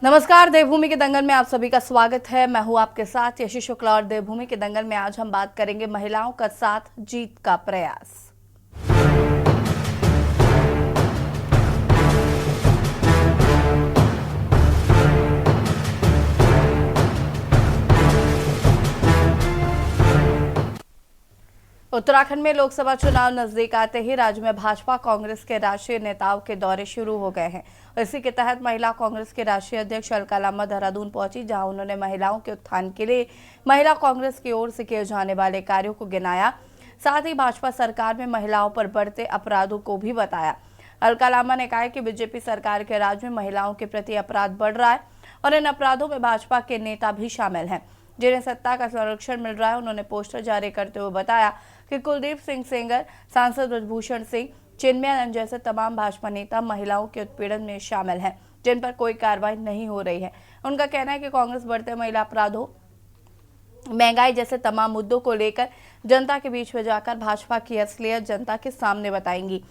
नमस्कार, देवभूमि के दंगल में आप सभी का स्वागत है। मैं हूं आपके साथ यशी शुक्ला और देवभूमि के दंगल में आज हम बात करेंगे महिलाओं का साथ जीत का प्रयास। उत्तराखंड में लोकसभा चुनाव नजदीक आते ही राज्य में भाजपा कांग्रेस के राष्ट्रीय नेताओं के दौरे शुरू हो गए हैं। इसी के तहत महिला कांग्रेस के राष्ट्रीय अध्यक्ष अलका लांबा देहरादून पहुंची, जहां उन्होंने महिलाओं के उत्थान के लिए महिला कांग्रेस की ओर से किए जाने वाले कार्यों को गिनाया। साथ ही भाजपा सरकार में महिलाओं पर बढ़ते अपराधों को भी बताया। अलका लांबा ने कहा कि बीजेपी सरकार के राज में महिलाओं के प्रति अपराध बढ़ रहा है और इन अपराधों में भाजपा के नेता भी शामिल हैं, जिन्हें सत्ता का संरक्षण मिल रहा है। उन्होंने पोस्टर जारी करते हुए बताया कि कुलदीप सिंह सेंगर, सांसद ब्रजभूषण सिंह, चिन्मयानंद जैसे तमाम भाजपा नेता महिलाओं के उत्पीड़न में शामिल हैं, जिन पर कोई कार्रवाई नहीं हो रही है। उनका कहना है कि कांग्रेस बढ़ते महिला अपराधों, महंगाई जैसे तमाम मुद्दों को लेकर जनता के बीच में जाकर भाजपा की असलियत जनता के सामने बताएंगी।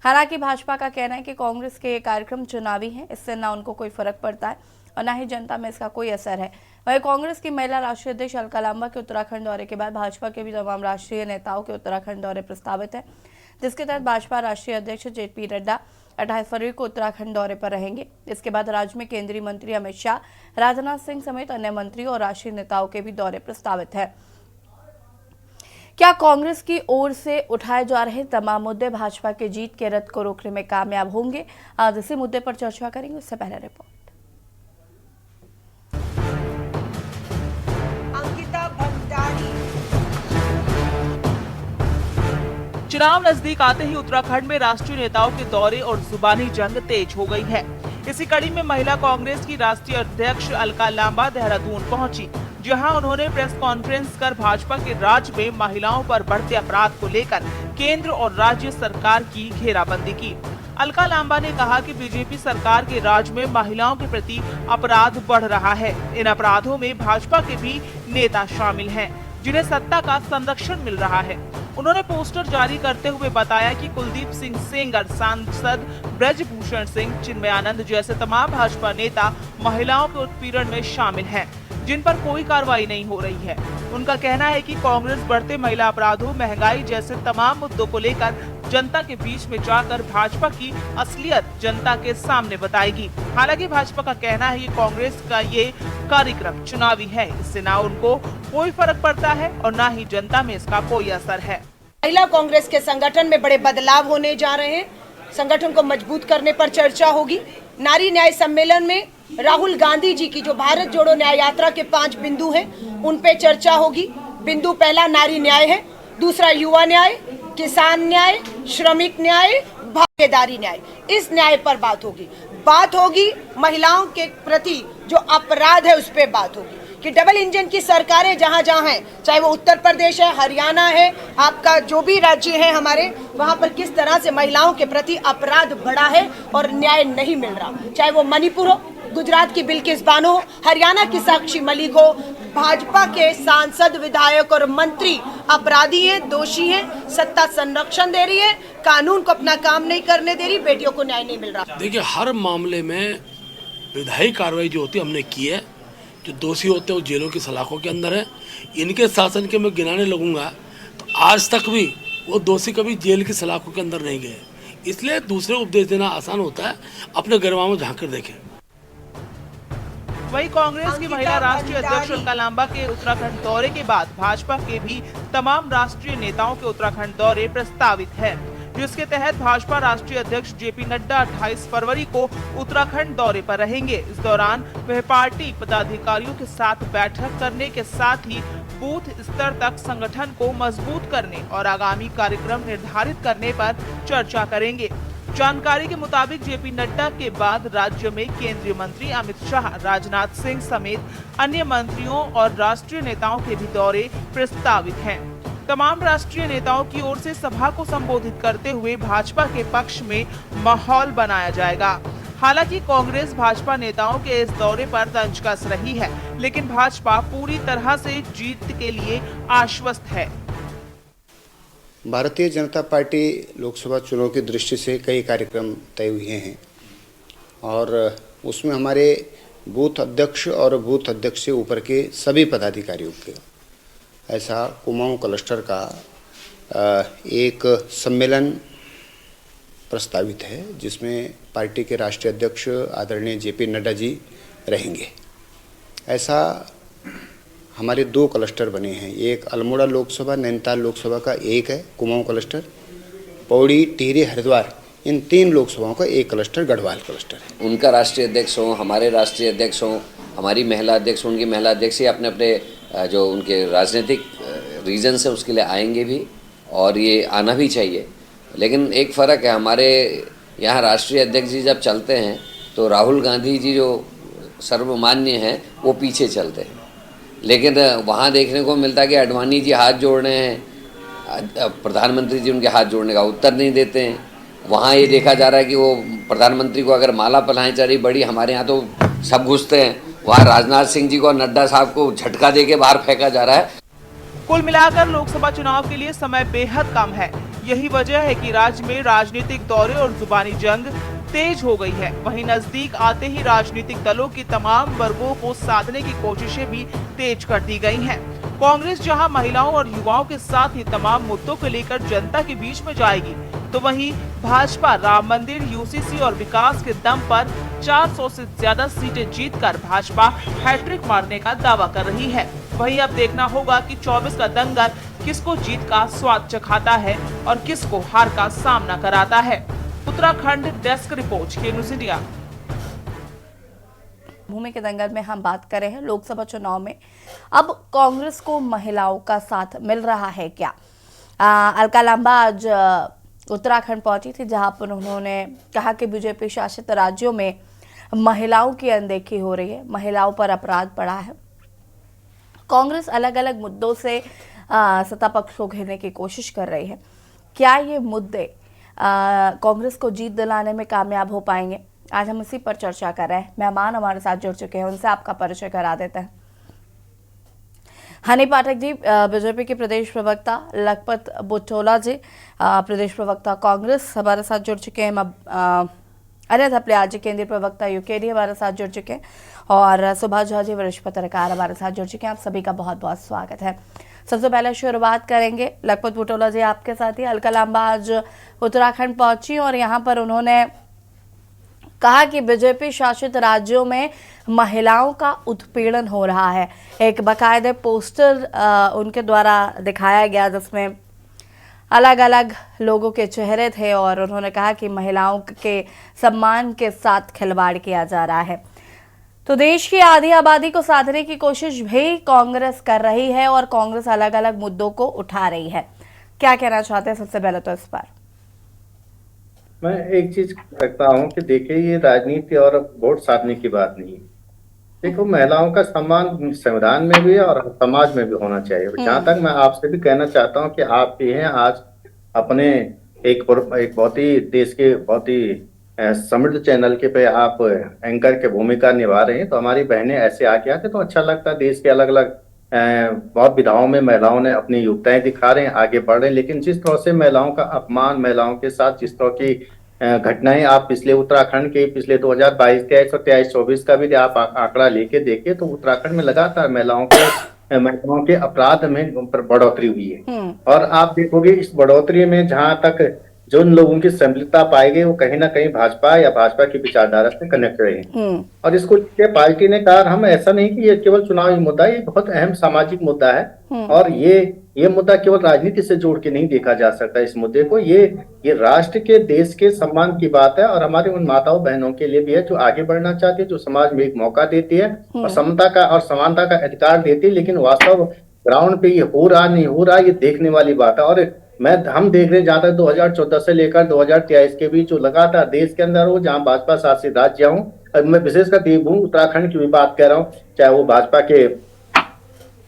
हालांकि भाजपा का कहना है कि कांग्रेस के ये कार्यक्रम चुनावी हैं, इससे न उनको कोई फर्क पड़ता है और न ही जनता में इसका कोई असर है। वहीं कांग्रेस की महिला राष्ट्रीय अध्यक्ष अलका लांबा के उत्तराखंड दौरे के बाद भाजपा के भी तमाम राष्ट्रीय नेताओं के उत्तराखंड दौरे प्रस्तावित है, जिसके तहत भाजपा राष्ट्रीय अध्यक्ष जेपी नड्डा 28 फरवरी को उत्तराखंड दौरे पर रहेंगे। इसके बाद राज्य में केंद्रीय मंत्री अमित शाह, राजनाथ सिंह समेत अन्य मंत्रियों और राष्ट्रीय नेताओं के भी दौरे प्रस्तावित है। क्या कांग्रेस की ओर से उठाए जा रहे तमाम मुद्दे भाजपा के जीत के रथ को रोकने में कामयाब होंगे? आज इसी मुद्दे पर चर्चा करेंगे। उससे पहले रिपोर्ट। चुनाव नजदीक आते ही उत्तराखंड में राष्ट्रीय नेताओं के दौरे और जुबानी जंग तेज हो गई है। इसी कड़ी में महिला कांग्रेस की राष्ट्रीय अध्यक्ष अलका लांबा देहरादून पहुंची, जहां उन्होंने प्रेस कॉन्फ्रेंस कर भाजपा के राज में महिलाओं पर बढ़ते अपराध को लेकर केंद्र और राज्य सरकार की घेराबंदी की। अलका लांबा ने कहा कि बीजेपी सरकार के राज में महिलाओं के प्रति अपराध बढ़ रहा है। इन अपराधों में भाजपा के भी नेता शामिल हैं, जिन्हें सत्ता का संरक्षण मिल रहा है। उन्होंने पोस्टर जारी करते हुए बताया कि कुलदीप सिंह सेंगर, सांसद ब्रजभूषण सिंह, चिन्मयानंद जैसे तमाम भाजपा नेता महिलाओं के उत्पीड़न में शामिल हैं, जिन पर कोई कार्रवाई नहीं हो रही है। उनका कहना है कि कांग्रेस बढ़ते महिला अपराधों, महंगाई जैसे तमाम मुद्दों को लेकर जनता के बीच में जाकर भाजपा की असलियत जनता के सामने बताएगी। हालांकि भाजपा का कहना है कि कांग्रेस का ये कार्यक्रम चुनावी है, इससे ना उनको कोई फर्क पड़ता है और ना ही जनता में इसका कोई असर है। महिला कांग्रेस के संगठन में बड़े बदलाव होने जा रहे हैं। संगठन को मजबूत करने पर चर्चा होगी। नारी न्याय सम्मेलन में राहुल गांधी जी की जो भारत जोड़ो न्याय यात्रा के 5 बिंदु हैं, उन पे चर्चा होगी। बिंदु पहला नारी न्याय है, दूसरा युवा न्याय, किसान न्याय, श्रमिक न्याय, भागीदारी न्याय। इस न्याय पर बात होगी। महिलाओं के प्रति जो अपराध है उस पे बात होगी कि डबल इंजन की सरकारें जहां जहां हैं, चाहे वो उत्तर प्रदेश है, हरियाणा है, आपका जो भी राज्य है हमारे, वहां पर किस तरह से महिलाओं के प्रति अपराध बढ़ा है और न्याय नहीं मिल रहा। चाहे वो मणिपुर हो, गुजरात की बिल्किस बानो हो, हरियाणा की साक्षी मलिक हो, भाजपा के सांसद, विधायक और मंत्री अपराधी हैं, दोषी हैं। सत्ता संरक्षण दे रही है, कानून को अपना काम नहीं करने दे रही, बेटियों को न्याय नहीं मिल रहा। देखिए, हर मामले में विधायी कार्रवाई जो होती है हमने की है। जो दोषी होते हैं वो जेलों की सलाखों के अंदर है। इनके शासन के मैं गिनाने लगूंगा तो आज तक भी वो दोषी कभी जेल की सलाखों के अंदर नहीं गए। इसलिए दूसरे को उपदेश देना आसान होता है, अपने गरबा में झांक कर देखें। वहीं कांग्रेस की महिला राष्ट्रीय अध्यक्ष अलका लांबा के उत्तराखंड दौरे के बाद भाजपा के भी तमाम राष्ट्रीय नेताओं के उत्तराखंड दौरे प्रस्तावित है, जिसके तहत भाजपा राष्ट्रीय अध्यक्ष जेपी नड्डा 28 फरवरी को उत्तराखंड दौरे पर रहेंगे। इस दौरान वह पार्टी पदाधिकारियों के साथ बैठक करने के साथ ही बूथ स्तर तक संगठन को मजबूत करने और आगामी कार्यक्रम निर्धारित करने पर चर्चा करेंगे। जानकारी के मुताबिक जेपी नड्डा के बाद राज्य में केंद्रीय मंत्री अमित शाह, राजनाथ सिंह समेत अन्य मंत्रियों और राष्ट्रीय नेताओं के भी दौरे प्रस्तावित हैं। तमाम राष्ट्रीय नेताओं की ओर से सभा को संबोधित करते हुए भाजपा के पक्ष में माहौल बनाया जाएगा। हालांकि कांग्रेस भाजपा नेताओं के इस दौरे पर तंज कस रही है, लेकिन भाजपा पूरी तरह से जीत के लिए आश्वस्त है। भारतीय जनता पार्टी लोकसभा चुनाव की दृष्टि से कई कार्यक्रम तय हुए हैं और उसमें हमारे बूथ अध्यक्ष और बूथ अध्यक्ष से ऊपर के सभी पदाधिकारियों के ऐसा कुमाऊं क्लस्टर का एक सम्मेलन प्रस्तावित है, जिसमें पार्टी के राष्ट्रीय अध्यक्ष आदरणीय जेपी नड्डा जी रहेंगे। ऐसा हमारे 2 क्लस्टर बने हैं, एक अल्मोड़ा लोकसभा नैनीताल लोकसभा का एक है कुमाऊं क्लस्टर, पौड़ी टिहरी हरिद्वार इन 3 लोकसभाओं का एक क्लस्टर गढ़वाल क्लस्टर है। उनका राष्ट्रीय अध्यक्ष हो, हमारे राष्ट्रीय अध्यक्ष हो, हमारी महिला अध्यक्ष, उनकी महिला अध्यक्ष, अपने अपने जो उनके राजनीतिक रीजन से उसके लिए आएंगे भी, और ये आना भी चाहिए। लेकिन एक फ़र्क है, हमारे यहाँ राष्ट्रीय अध्यक्ष जी जब चलते हैं तो राहुल गांधी जी जो सर्वमान्य हैं वो पीछे चलते हैं, लेकिन वहाँ देखने को मिलता है कि अडवाणी जी हाथ जोड़ रहे हैं, प्रधानमंत्री जी उनके हाथ जोड़ने का उत्तर नहीं देते हैं। वहाँ ये देखा जा रहा है कि वो प्रधानमंत्री को अगर माला पहनाई जा रही बड़ी, हमारे यहाँ तो सब घुसते हैं, वहाँ राजनाथ सिंह जी को और नड्डा साहब को झटका दे के बाहर फेंका जा रहा है। कुल मिलाकर लोकसभा चुनाव के लिए समय बेहद कम है। यही वजह है कि राज्य में राजनीतिक दौरे और जुबानी जंग तेज हो गई है। वहीं नजदीक आते ही राजनीतिक दलों की तमाम वर्गों को साधने की कोशिशें भी तेज कर दी गई हैं। कांग्रेस जहां महिलाओं और युवाओं के साथ ही तमाम मुद्दों को लेकर जनता के बीच में जाएगी, तो वहीं भाजपा राम मंदिर, यूसीसी और विकास के दम पर 400 से ज्यादा सीटें जीतकर भाजपा हैट्रिक मारने का दावा कर रही है। वहीं अब देखना होगा कि 24 का दंगल किसको जीत का स्वाद चखाता है और किसको हार का सामना कराता है। उत्तराखंड डेस्क रिपोर्ट, के न्यूज़ इंडिया। भूमि के दंगल में हम बात कर रहे हैं लोकसभा चुनाव में अब कांग्रेस को महिलाओं का साथ मिल रहा है क्या? अलका लांबा आज उत्तराखंड पहुंची थी, जहां पर उन्होंने कहा कि बीजेपी शासित राज्यों में महिलाओं की अनदेखी हो रही है, महिलाओं पर अपराध बढ़ा है। कांग्रेस अलग अलग मुद्दों से सत्ता पक्ष को घेरने की कोशिश कर रही है। क्या ये मुद्दे कांग्रेस को जीत दिलाने में कामयाब हो पाएंगे? आज हम इसी पर चर्चा कर रहे हैं। मेहमान हमारे साथ जुड़ चुके हैं, उनसे आपका परिचय करा देते हैं। हनी पाठक जी, बीजेपी के प्रदेश प्रवक्ता, लखपत बुटोला जी, प्रदेश प्रवक्ता कांग्रेस, हमारे साथ जुड़ चुके हैं। अनिल थपलियाल जी, केंद्रीय प्रवक्ता यूकेडी, हमारे साथ जुड़ चुके हैं, और सुभाष झा जी, वरिष्ठ पत्रकार, हमारे साथ जुड़ चुके हैं। आप सभी का बहुत बहुत स्वागत है। सबसे पहले शुरुआत करेंगे लखपत बुटोला जी आपके साथ ही। अलका लांबा आज उत्तराखंड पहुंची और यहाँ पर उन्होंने कहा कि बीजेपी शासित राज्यों में महिलाओं का उत्पीड़न हो रहा है। एक बाकायदे पोस्टर उनके द्वारा दिखाया गया, जिसमें अलग अलग लोगों के चेहरे थे, और उन्होंने कहा कि महिलाओं के सम्मान के साथ खिलवाड़ किया जा रहा है। तो देश की आधी आबादी को साधने की कोशिश भी कांग्रेस कर रही है, और कांग्रेस अलग अलग मुद्दों को उठा रही है। क्या कहना चाहते हैं सबसे पहले तो इस पर? मैं एक चीज रखता हूँ कि देखिए, ये राजनीति और वोट साधने की बात नहीं है। देखो, महिलाओं का सम्मान संविधान में भी और समाज में भी होना चाहिए। जहां तक मैं आपसे भी कहना चाहता हूँ कि आप ये हैं आज अपने एक बहुत ही देश के बहुत ही समृद्ध चैनल के पे आप एंकर की भूमिका निभा रहे हैं, तो हमारी बहनें ऐसे आके आते तो अच्छा लगता है। देश के अलग अलग बहुत विधाओं में महिलाओं ने अपनी योग्यताएं दिखा रहे हैं, आगे बढ़ रहे हैं, लेकिन जिस तरह से महिलाओं का अपमान, महिलाओं के साथ जिस तरह की घटनाएं आप पिछले उत्तराखंड के पिछले 2022, 23 और 23-24 का भी आप आंकड़ा लेके देखिए, तो उत्तराखंड में लगातार महिलाओं के अपराध में बढ़ोतरी हुई है। और आप देखोगे इस बढ़ोतरी में जहां तक जो उन लोगों की सम्मिलितता पाई गई, वो कहीं ना कहीं भाजपा या भाजपा की विचारधारा से कनेक्ट रहे हैं। और इसको पार्टी ने कहा, हम ऐसा नहीं कि ये केवल चुनावी मुद्दा, ये बहुत अहम सामाजिक मुद्दा है, और ये मुद्दा केवल राजनीति से जोड़ के नहीं देखा जा सकता। इस मुद्दे को ये राष्ट्र के, देश के सम्मान की बात है, और हमारे उन माताओं बहनों के लिए भी है जो आगे बढ़ना चाहती है, जो समाज में एक मौका देती है और समता का और समानता का अधिकार देती है। लेकिन वास्तव ग्राउंड पे ये हो रहा नहीं हो रहा, ये देखने वाली बात है। और हम देख रहे हैं जहां तक 2014 से लेकर 2023 के बीच जो लगातार देश के अंदर हो, जहां भाजपा शासित राज्य हूँ, मैं विशेषकर देवभूमि उत्तराखंड की भी बात कर रहा हूँ, चाहे वो भाजपा के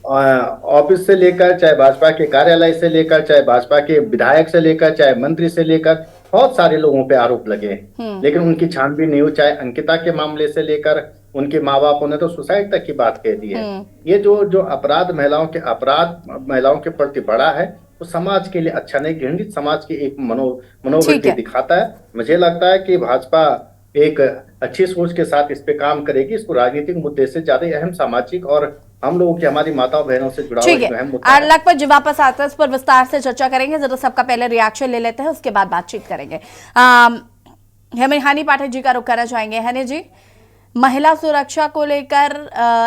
ऑफिस से लेकर, चाहे भाजपा के कार्यालय से लेकर, चाहे भाजपा के विधायक से लेकर, चाहे मंत्री से लेकर, बहुत सारे लोगों पे आरोप लगे हैं, लेकिन उनकी छानबीन नहीं हुई। चाहे अंकिता के मामले से लेकर उनके माँ बापों ने तो सुसाइड तक की बात कह दी है। ये जो अपराध महिलाओं के प्रति बढ़ा है, वो समाज के लिए अच्छा नहीं, घृणित समाज की एक मनोवृत्ति दिखाता है। मुझे लगता है कि भाजपा एक अच्छी सोच के साथ इस पे काम करेगी। इसको राजनीतिक मुद्दे से ज्यादा अहम सामाजिक और हम लोगों की, हमारी माताओं बहनों से जुड़ा हुआ ठीक एक है, अहम मुद्दा है। लखपत जी वापस आते हैं, इस पर विस्तार से चर्चा करेंगे। जरा सबका पहले रिएक्शन ले लेते हैं, उसके बाद बातचीत करेंगे। हमें हनी पाठक जी का रुख करना चाहेंगे। हनी जी, महिला सुरक्षा को लेकर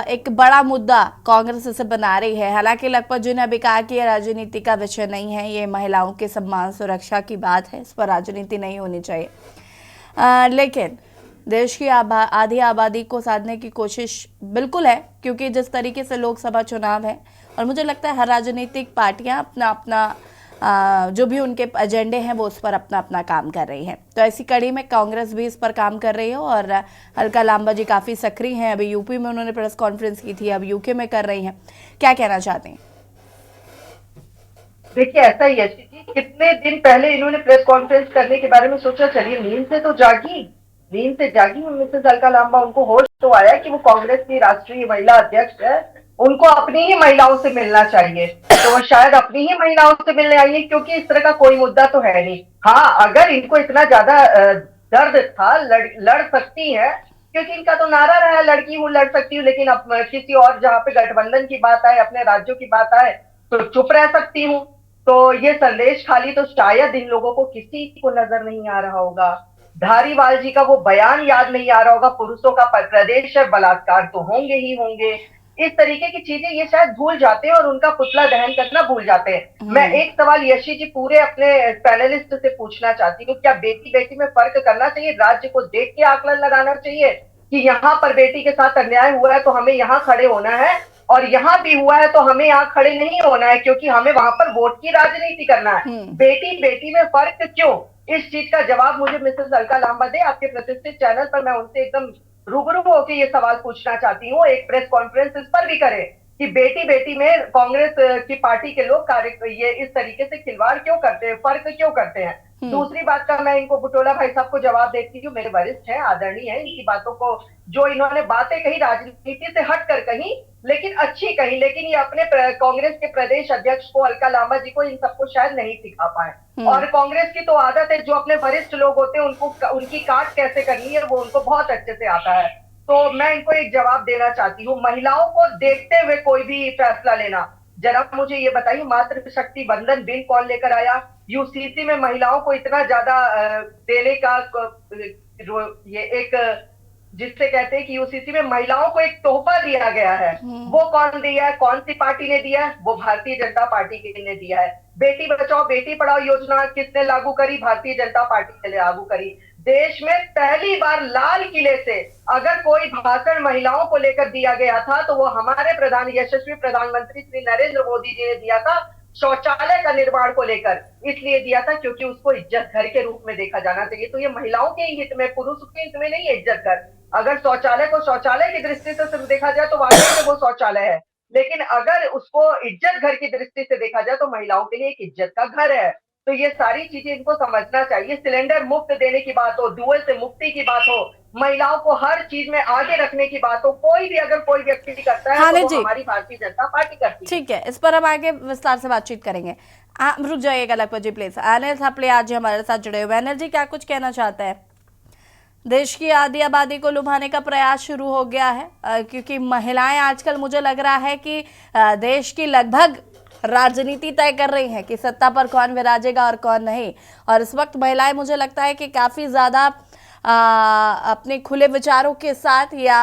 एक बड़ा मुद्दा कांग्रेस इसे बना रही है। हालांकि लखपत जी ने अभी कहा कि यह राजनीति का विषय नहीं है, ये महिलाओं के सम्मान सुरक्षा की बात है, इस पर राजनीति नहीं होनी चाहिए। लेकिन देश की आधी आबादी को साधने की कोशिश बिल्कुल है, क्योंकि जिस तरीके से लोकसभा चुनाव है, और मुझे लगता है हर राजनीतिक पार्टियां अपना अपना जो भी उनके एजेंडे हैं वो उस पर अपना अपना काम कर रही हैं। तो ऐसी कड़ी में कांग्रेस भी इस पर काम कर रही है, और अलका लांबा जी काफ़ी सक्रिय हैं। अभी यूपी में उन्होंने प्रेस कॉन्फ्रेंस की थी, अब यूके में कर रही हैं। क्या कहना चाहते हैं? देखिए, ऐसा ही है जी, कितने दिन पहले इन्होंने प्रेस कॉन्फ्रेंस करने के बारे में सोचा। चलिए, नींद से जागी मिसेस अलका लांबा, उनको होश तो आया कि वो कांग्रेस की राष्ट्रीय महिला अध्यक्ष है, उनको अपनी ही महिलाओं से मिलना चाहिए। तो वो शायद अपनी ही महिलाओं से मिलने आई है, क्योंकि इस तरह का कोई मुद्दा तो है नहीं। हाँ, अगर इनको इतना ज्यादा दर्द था, लड़ सकती है, क्योंकि इनका तो नारा रहा है लड़की हूँ, लड़ सकती हूँ। लेकिन अब किसी और जहाँ पे गठबंधन की बात आए, अपने राज्यों की बात आए, तो चुप रह सकती हूँ। तो ये संदेश खाली तो शायद इन लोगों को किसी को नजर नहीं आ रहा होगा। धारीवाल जी का वो बयान याद नहीं आ रहा होगा, पुरुषों का प्रदेश बलात्कार तो होंगे ही होंगे। इस तरीके की चीजें ये शायद भूल जाते हैं और उनका पुतला दहन करना भूल जाते हैं। मैं एक सवाल यशी जी पूरे अपने पैनलिस्ट से पूछना चाहती हूँ, क्या बेटी बेटी में फर्क करना चाहिए? राज्य को देख के आकलन लगाना चाहिए कि यहाँ पर बेटी के साथ अन्याय हुआ है तो हमें यहाँ खड़े होना है, और यहाँ भी हुआ है तो हमें यहाँ खड़े नहीं होना है, क्योंकि हमें वहां पर वोट की राजनीति करना है। बेटी बेटी में फर्क क्यों? इस चीज का जवाब मुझे मिसेस अलका लांबा दे। आपके प्रतिष्ठित चैनल पर मैं उनसे एकदम रूबरू होकर ये सवाल पूछना चाहती हूँ, एक प्रेस कॉन्फ्रेंस इस पर भी करें कि बेटी बेटी में कांग्रेस की पार्टी के लोग ये इस तरीके से खिलवाड़ क्यों करते हैं, फर्क क्यों करते हैं। दूसरी बात का मैं इनको बुटोला भाई साहब को जवाब देती हूँ, मेरे वरिष्ठ हैं, आदरणीय है, इनकी बातों को जो इन्होंने बातें कही राजनीति से हट कर कही, लेकिन अच्छी कही, लेकिन ये अपने कांग्रेस के प्रदेश अध्यक्ष को, अलका लांबा जी को, इन सबको शायद नहीं सिखा पाए। और कांग्रेस की तो आदत है, जो अपने वरिष्ठ लोग होते हैं उनको उनकी काट कैसे करनी है वो उनको बहुत अच्छे से आता है। तो मैं इनको एक जवाब देना चाहती हूँ, महिलाओं को देखते हुए कोई भी फैसला लेना। जरा मुझे ये बताइए, मातृ शक्ति बंधन बिल कौन लेकर आया? यूसीसी में महिलाओं को इतना ज्यादा देने का ये एक, जिससे कहते हैं कि यूसीसी में महिलाओं को एक तोहफा दिया गया है, वो कौन दिया है? कौन सी पार्टी ने दिया है? वो भारतीय जनता पार्टी ने दिया है। बेटी बचाओ बेटी पढ़ाओ योजना किसने लागू करी? भारतीय जनता पार्टी ने लागू करी। देश में पहली बार लाल किले से अगर कोई भाषण महिलाओं को लेकर दिया गया था तो वो हमारे यशस्वी प्रधानमंत्री श्री नरेंद्र मोदी जी ने दिया था, शौचालय का निर्माण को लेकर। इसलिए दिया था क्योंकि उसको इज्जत घर के रूप में देखा जाना चाहिए। तो ये महिलाओं के हित में, पुरुषों के हित में नहीं है इज्जत घर। अगर शौचालय को शौचालय की दृष्टि से सिर्फ देखा जाए तो वाकई में वो शौचालय है, लेकिन अगर उसको इज्जत घर की दृष्टि से देखा जाए तो महिलाओं के लिए एक इज्जत का घर है। तो ये सारी चीजें इनको समझना चाहिए। सिलेंडर मुफ्त देने की बात हो, धुएं से मुक्ति की बात हो, महिलाओं को हर चीज में आगे रखने की बात हो, कोई भी अगर कोई व्यक्ति करता है तो वो हमारी भारतीय जनता पार्टी करती है। ठीक है, इस पर हम आगे विस्तार से बातचीत करेंगे। रुक जाइएगा लखपत जी प्लीज। अनिल थापले आज हमारे साथ जुड़े हुए। अनिल जी, क्या कुछ कहना चाहते हैं? देश की आधी आबादी को लुभाने का प्रयास शुरू हो गया है, क्योंकि महिलाएं आजकल मुझे लग रहा है कि देश की लगभग राजनीति तय कर रही हैं कि सत्ता पर कौन विराजेगा और कौन नहीं। और इस वक्त महिलाएं मुझे लगता है कि काफ़ी ज़्यादा अपने खुले विचारों के साथ या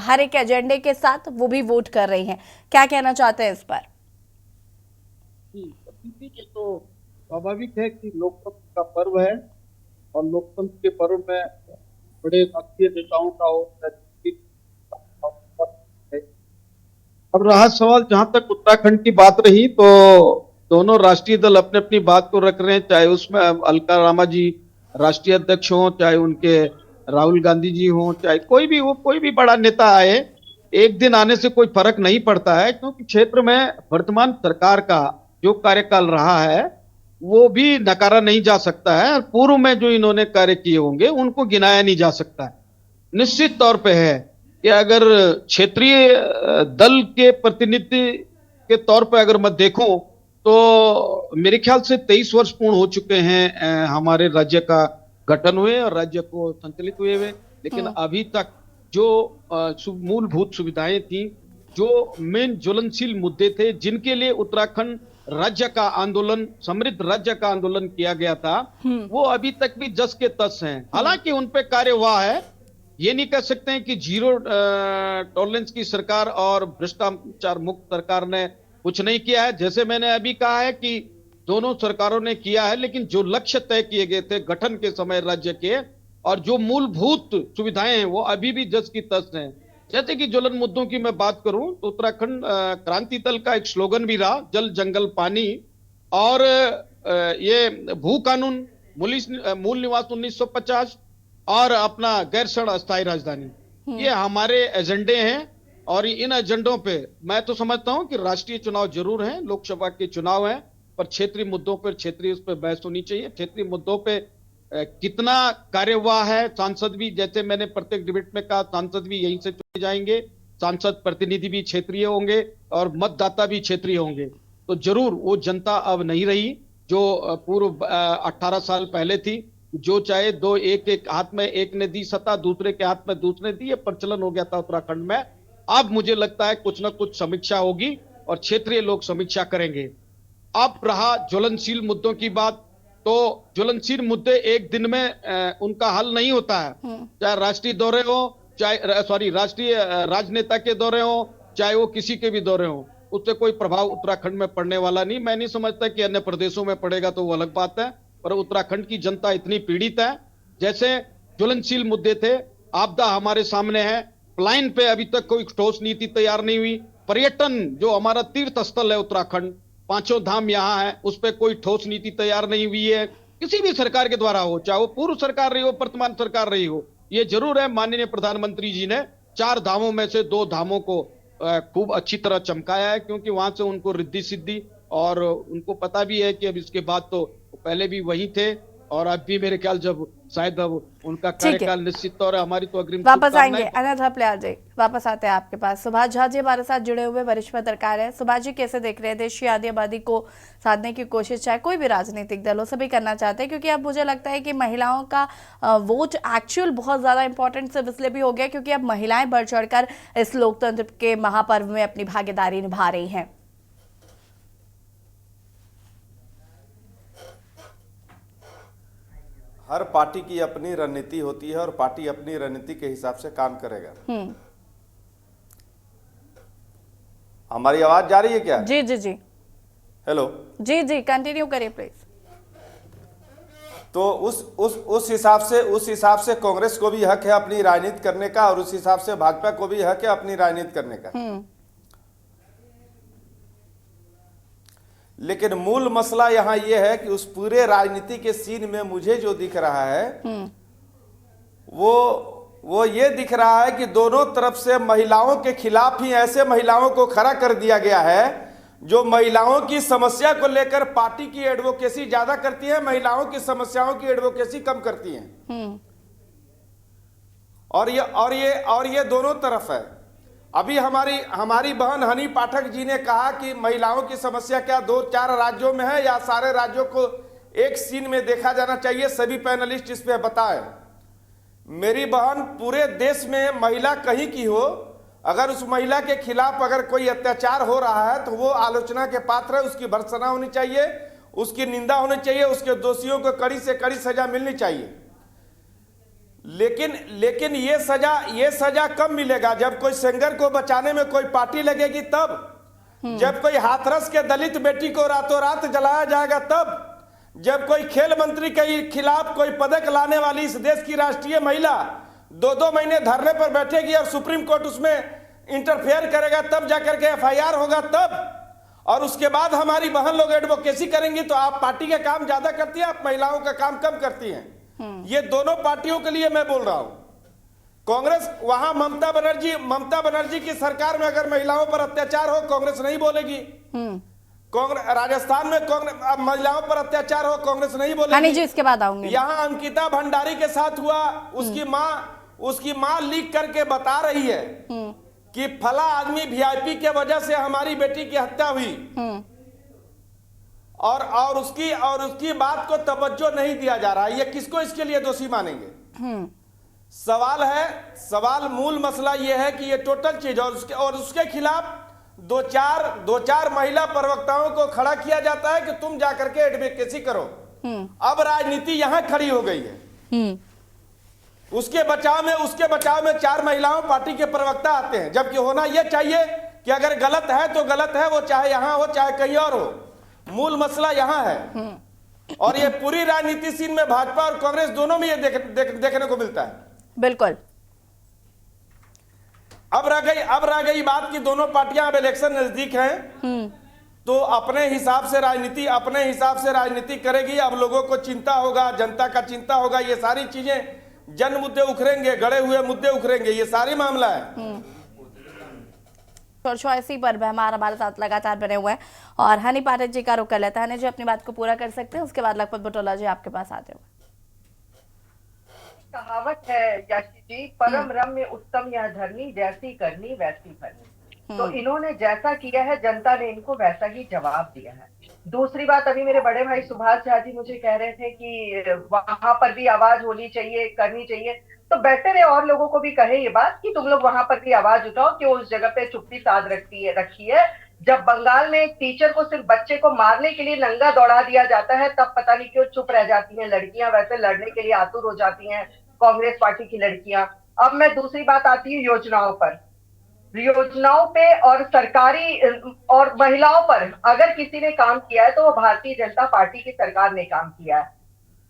हर एक एजेंडे के साथ वो भी वोट कर रही हैं। क्या कहना चाहते हैं इस पर? तो स्वाभाविक है कि लोकतंत्र का पर्व है और लोकतंत्र के पर्व में बड़े राष्ट्रीय नेताओं का अब रहा सवाल, जहां तक उत्तराखंड की बात रही तो दोनों राष्ट्रीय दल अपने अपनी बात को रख रहे हैं, चाहे उसमें अलका लांबा जी राष्ट्रीय अध्यक्ष हों, चाहे उनके राहुल गांधी जी हों, चाहे कोई भी बड़ा नेता आए, एक दिन आने से कोई फर्क नहीं पड़ता है, क्योंकि क्षेत्र में वर्तमान सरकार का जो कार्यकाल रहा है वो भी नकारा नहीं जा सकता है। और पूर्व में जो इन्होंने कार्य किए होंगे उनको गिनाया नहीं जा सकता है। निश्चित तौर पे है कि अगर क्षेत्रीय दल के प्रतिनिधि के तौर पर अगर मैं देखूं तो मेरे ख्याल से 23 वर्ष पूर्ण हो चुके हैं हमारे राज्य का गठन हुए और राज्य को संचालित हुए लेकिन अभी तक जो मूलभूत सुविधाएं थी, जो मेन ज्वलनशील मुद्दे थे, जिनके लिए उत्तराखंड राज्य का आंदोलन, समृद्ध राज्य का आंदोलन किया गया था, वो अभी तक भी जस के तस हैं। हालांकि उन पे कार्य हुआ है, ये नहीं कह सकते हैं कि जीरो टॉलरेंस की सरकार और भ्रष्टाचार मुक्त सरकार ने कुछ नहीं किया है। जैसे मैंने अभी कहा है कि दोनों सरकारों ने किया है, लेकिन जो लक्ष्य तय किए गए थे गठन के समय राज्य के, और जो मूलभूत सुविधाएं हैं वो अभी भी जस की तस हैं। जैसे कि ज्वलन मुद्दों की मैं बात करूं तो उत्तराखंड क्रांति दल का एक स्लोगन भी रहा, जल जंगल पानी, और ये भू कानून, मूल निवास 1950 और अपना गैरसैंण अस्थायी राजधानी, ये हमारे एजेंडे हैं। और इन एजेंडों पे मैं तो समझता हूं कि राष्ट्रीय चुनाव जरूर हैं, लोकसभा के चुनाव हैं, पर क्षेत्रीय मुद्दों पर क्षेत्रीय उस पर बहस होनी चाहिए। क्षेत्रीय मुद्दों पे कितना कार्य हुआ है, सांसद भी, जैसे मैंने प्रत्येक डिबेट में कहा, सांसद भी यहीं से चुने जाएंगे, सांसद प्रतिनिधि भी क्षेत्रीय होंगे और मतदाता भी क्षेत्रीय होंगे। तो जरूर वो जनता अब नहीं रही जो पूर्व 18 साल पहले थी, जो चाहे दो एक हाथ में एक ने दी सत्ता, दूसरे के हाथ में दूसरे दी, ये प्रचलन हो गया था उत्तराखंड में। अब मुझे लगता है कुछ ना कुछ समीक्षा होगी और क्षेत्रीय लोग समीक्षा करेंगे। अब रहा ज्वलनशील मुद्दों की बात, तो ज्वलनशील मुद्दे एक दिन में उनका हल नहीं होता है, चाहे राष्ट्रीय दौरे हो, चाहे राष्ट्रीय राजनेता के दौरे हो, चाहे वो किसी के भी दौरे हो, उससे कोई प्रभाव उत्तराखंड में पड़ने वाला नहीं। मैं नहीं समझता कि अन्य प्रदेशों में पड़ेगा तो वो अलग बात है, पर उत्तराखंड की जनता इतनी पीड़ित है। जैसे ज्वलनशील मुद्दे थे, आपदा हमारे सामने है, प्लान पे अभी तक कोई ठोस नीति तैयार नहीं हुई। पर्यटन जो हमारा तीर्थ स्थल है उत्तराखंड, 5 धाम यहाँ है, उस पर कोई ठोस नीति तैयार नहीं हुई है, किसी भी सरकार के द्वारा हो, चाहे वो पूर्व सरकार रही हो, वर्तमान सरकार रही हो। ये जरूर है, माननीय प्रधानमंत्री जी ने 4 धामों में से 2 धामों को खूब अच्छी तरह चमकाया है, क्योंकि वहां से उनको रिद्धि सिद्धि, और उनको पता भी है कि अब इसके बाद तो पहले भी वही थे, और अब भी मेरे ख्याल जब शायद अब उनका कार्यकाल निश्चित तौर है, हमारी तो अग्रिम वापस आएंगे अनंत हपलियाल जी, वापस आते हैं आपके पास। सुभाष झा जी हमारे साथ जुड़े हुए वरिष्ठ पत्रकार है। सुभाष जी, कैसे देख रहे हैं देश की आधी आबादी को साधने की कोशिश, चाहे कोई भी राजनीतिक दल हो, सभी करना चाहते हैं, क्योंकि अब मुझे लगता है कि महिलाओं का वोट एक्चुअल बहुत ज्यादा इंपॉर्टेंट सिर्फ इसलिए भी हो गया क्योंकि अब महिलाएं बढ़ चढ़कर इस लोकतंत्र के महापर्व में अपनी भागीदारी निभा रही हैं। हर पार्टी की अपनी रणनीति होती है और पार्टी अपनी रणनीति के हिसाब से काम करेगा। हमारी आवाज जा रही है क्या? जी जी जी, हेलो जी जी, कंटिन्यू करिए प्लीज। तो उस हिसाब से कांग्रेस को भी हक है अपनी राजनीति करने का, और उस हिसाब से भाजपा को भी हक है अपनी राजनीति करने का। लेकिन मूल मसला यहां यह है कि उस पूरे राजनीति के सीन में मुझे जो दिख रहा है वो ये दिख रहा है कि दोनों तरफ से महिलाओं के खिलाफ ही ऐसे महिलाओं को खड़ा कर दिया गया है जो महिलाओं की समस्या को लेकर पार्टी की एडवोकेसी ज्यादा करती है, महिलाओं की समस्याओं की एडवोकेसी कम करती है। और ये दोनों तरफ है। अभी हमारी बहन हनी पाठक जी ने कहा कि महिलाओं की समस्या क्या 2-4 राज्यों में है या सारे राज्यों को एक सीन में देखा जाना चाहिए, सभी पैनलिस्ट इस पे बताएं। मेरी बहन, पूरे देश में महिला कहीं की हो, अगर उस महिला के खिलाफ अगर कोई अत्याचार हो रहा है तो वो आलोचना के पात्र है, उसकी भर्त्सना होनी चाहिए, उसकी निंदा होनी चाहिए, उसके दोषियों को कड़ी से कड़ी सजा मिलनी चाहिए। लेकिन ये सजा कब मिलेगा? जब कोई सेंगर को बचाने में कोई पार्टी लगेगी तब, जब कोई हाथरस के दलित बेटी को रातों रात जलाया जाएगा तब, जब कोई खेल मंत्री के खिलाफ कोई पदक लाने वाली इस देश की राष्ट्रीय महिला 2-2 महीने धरने पर बैठेगी और सुप्रीम कोर्ट उसमें इंटरफेयर करेगा, तब जाकर के FIR होगा तब, और उसके बाद हमारी बहन लोग एडवोकेसी करेंगी। तो आप पार्टी का काम ज्यादा करती है, आप महिलाओं का काम कम करती हैं। ये दोनों पार्टियों के लिए मैं बोल रहा हूं। कांग्रेस वहां ममता बनर्जी की सरकार में अगर महिलाओं पर अत्याचार हो, कांग्रेस नहीं बोलेगी। कांग्रेस राजस्थान में कांग्रेस महिलाओं पर अत्याचार हो, कांग्रेस नहीं बोलेगी। जी, इसके बाद आऊंगी। यहां अंकिता भंडारी के साथ हुआ, उसकी मां लीक करके बता रही है कि फला आदमी VIP के वजह से हमारी बेटी की हत्या हुई, और उसकी बात को तवज्जो नहीं दिया जा रहा है। ये किसको इसके लिए दोषी मानेंगे? सवाल मूल मसला ये है कि ये टोटल चीज और उसके खिलाफ दो चार महिला प्रवक्ताओं को खड़ा किया जाता है कि तुम जाकर के एडवोकेसी करो। अब राजनीति यहाँ खड़ी हो गई है। उसके बचाव में 4 महिलाओं पार्टी के प्रवक्ता आते हैं, जबकि होना यह चाहिए कि अगर गलत है तो गलत है, वो चाहे यहाँ हो चाहे कहीं और हो। मूल मसला यहाँ है और ये पूरी राजनीति सीन में भाजपा और कांग्रेस दोनों में ये देखने को मिलता है। बिल्कुल। अब रह गई बात कि दोनों पार्टियां अब इलेक्शन नजदीक हैं तो अपने हिसाब से राजनीति करेगी। अब लोगों को चिंता होगा, जनता का चिंता होगा, ये सारी चीजें जन मुद्दे उखड़ेंगे, गड़े हुए मुद्दे उखड़ेंगे, ये सारी मामला है। इसी पर हमारे साथ लगातार बने हुए हैं और हनी पाठक जी का रुख कर लेता है। हनी जी अपनी बात को पूरा कर सकते हैं, उसके बाद लखपत बुटोला जी आपके पास आते हुए। कहावत है याशी जी, परम रम्य उत्तम यह धरनी, जैसी करनी वैसी भरनी। तो इन्होंने जैसा किया है जनता ने इनको वैसा ही जवाब दिया है। दूसरी बात, अभी मेरे बड़े भाई सुभाष झा जी मुझे कह रहे थे कि वहां पर भी आवाज होनी चाहिए, करनी चाहिए। तो बेटर है और लोगों को भी कहे ये बात कि तुम लोग वहां पर भी आवाज उठाओ कि उस जगह पे चुप्पी साध रखी है। जब बंगाल में एक टीचर को सिर्फ बच्चे को मारने के लिए नंगा दौड़ा दिया जाता है, तब पता नहीं क्यों चुप रह जाती हैं लड़कियां, वैसे लड़ने के लिए आतुर हो जाती हैं कांग्रेस पार्टी की लड़कियां। अब मैं दूसरी बात आती है योजनाओं पे और सरकारी और महिलाओं पर। अगर किसी ने काम किया है तो वो भारतीय जनता पार्टी की सरकार ने काम किया है।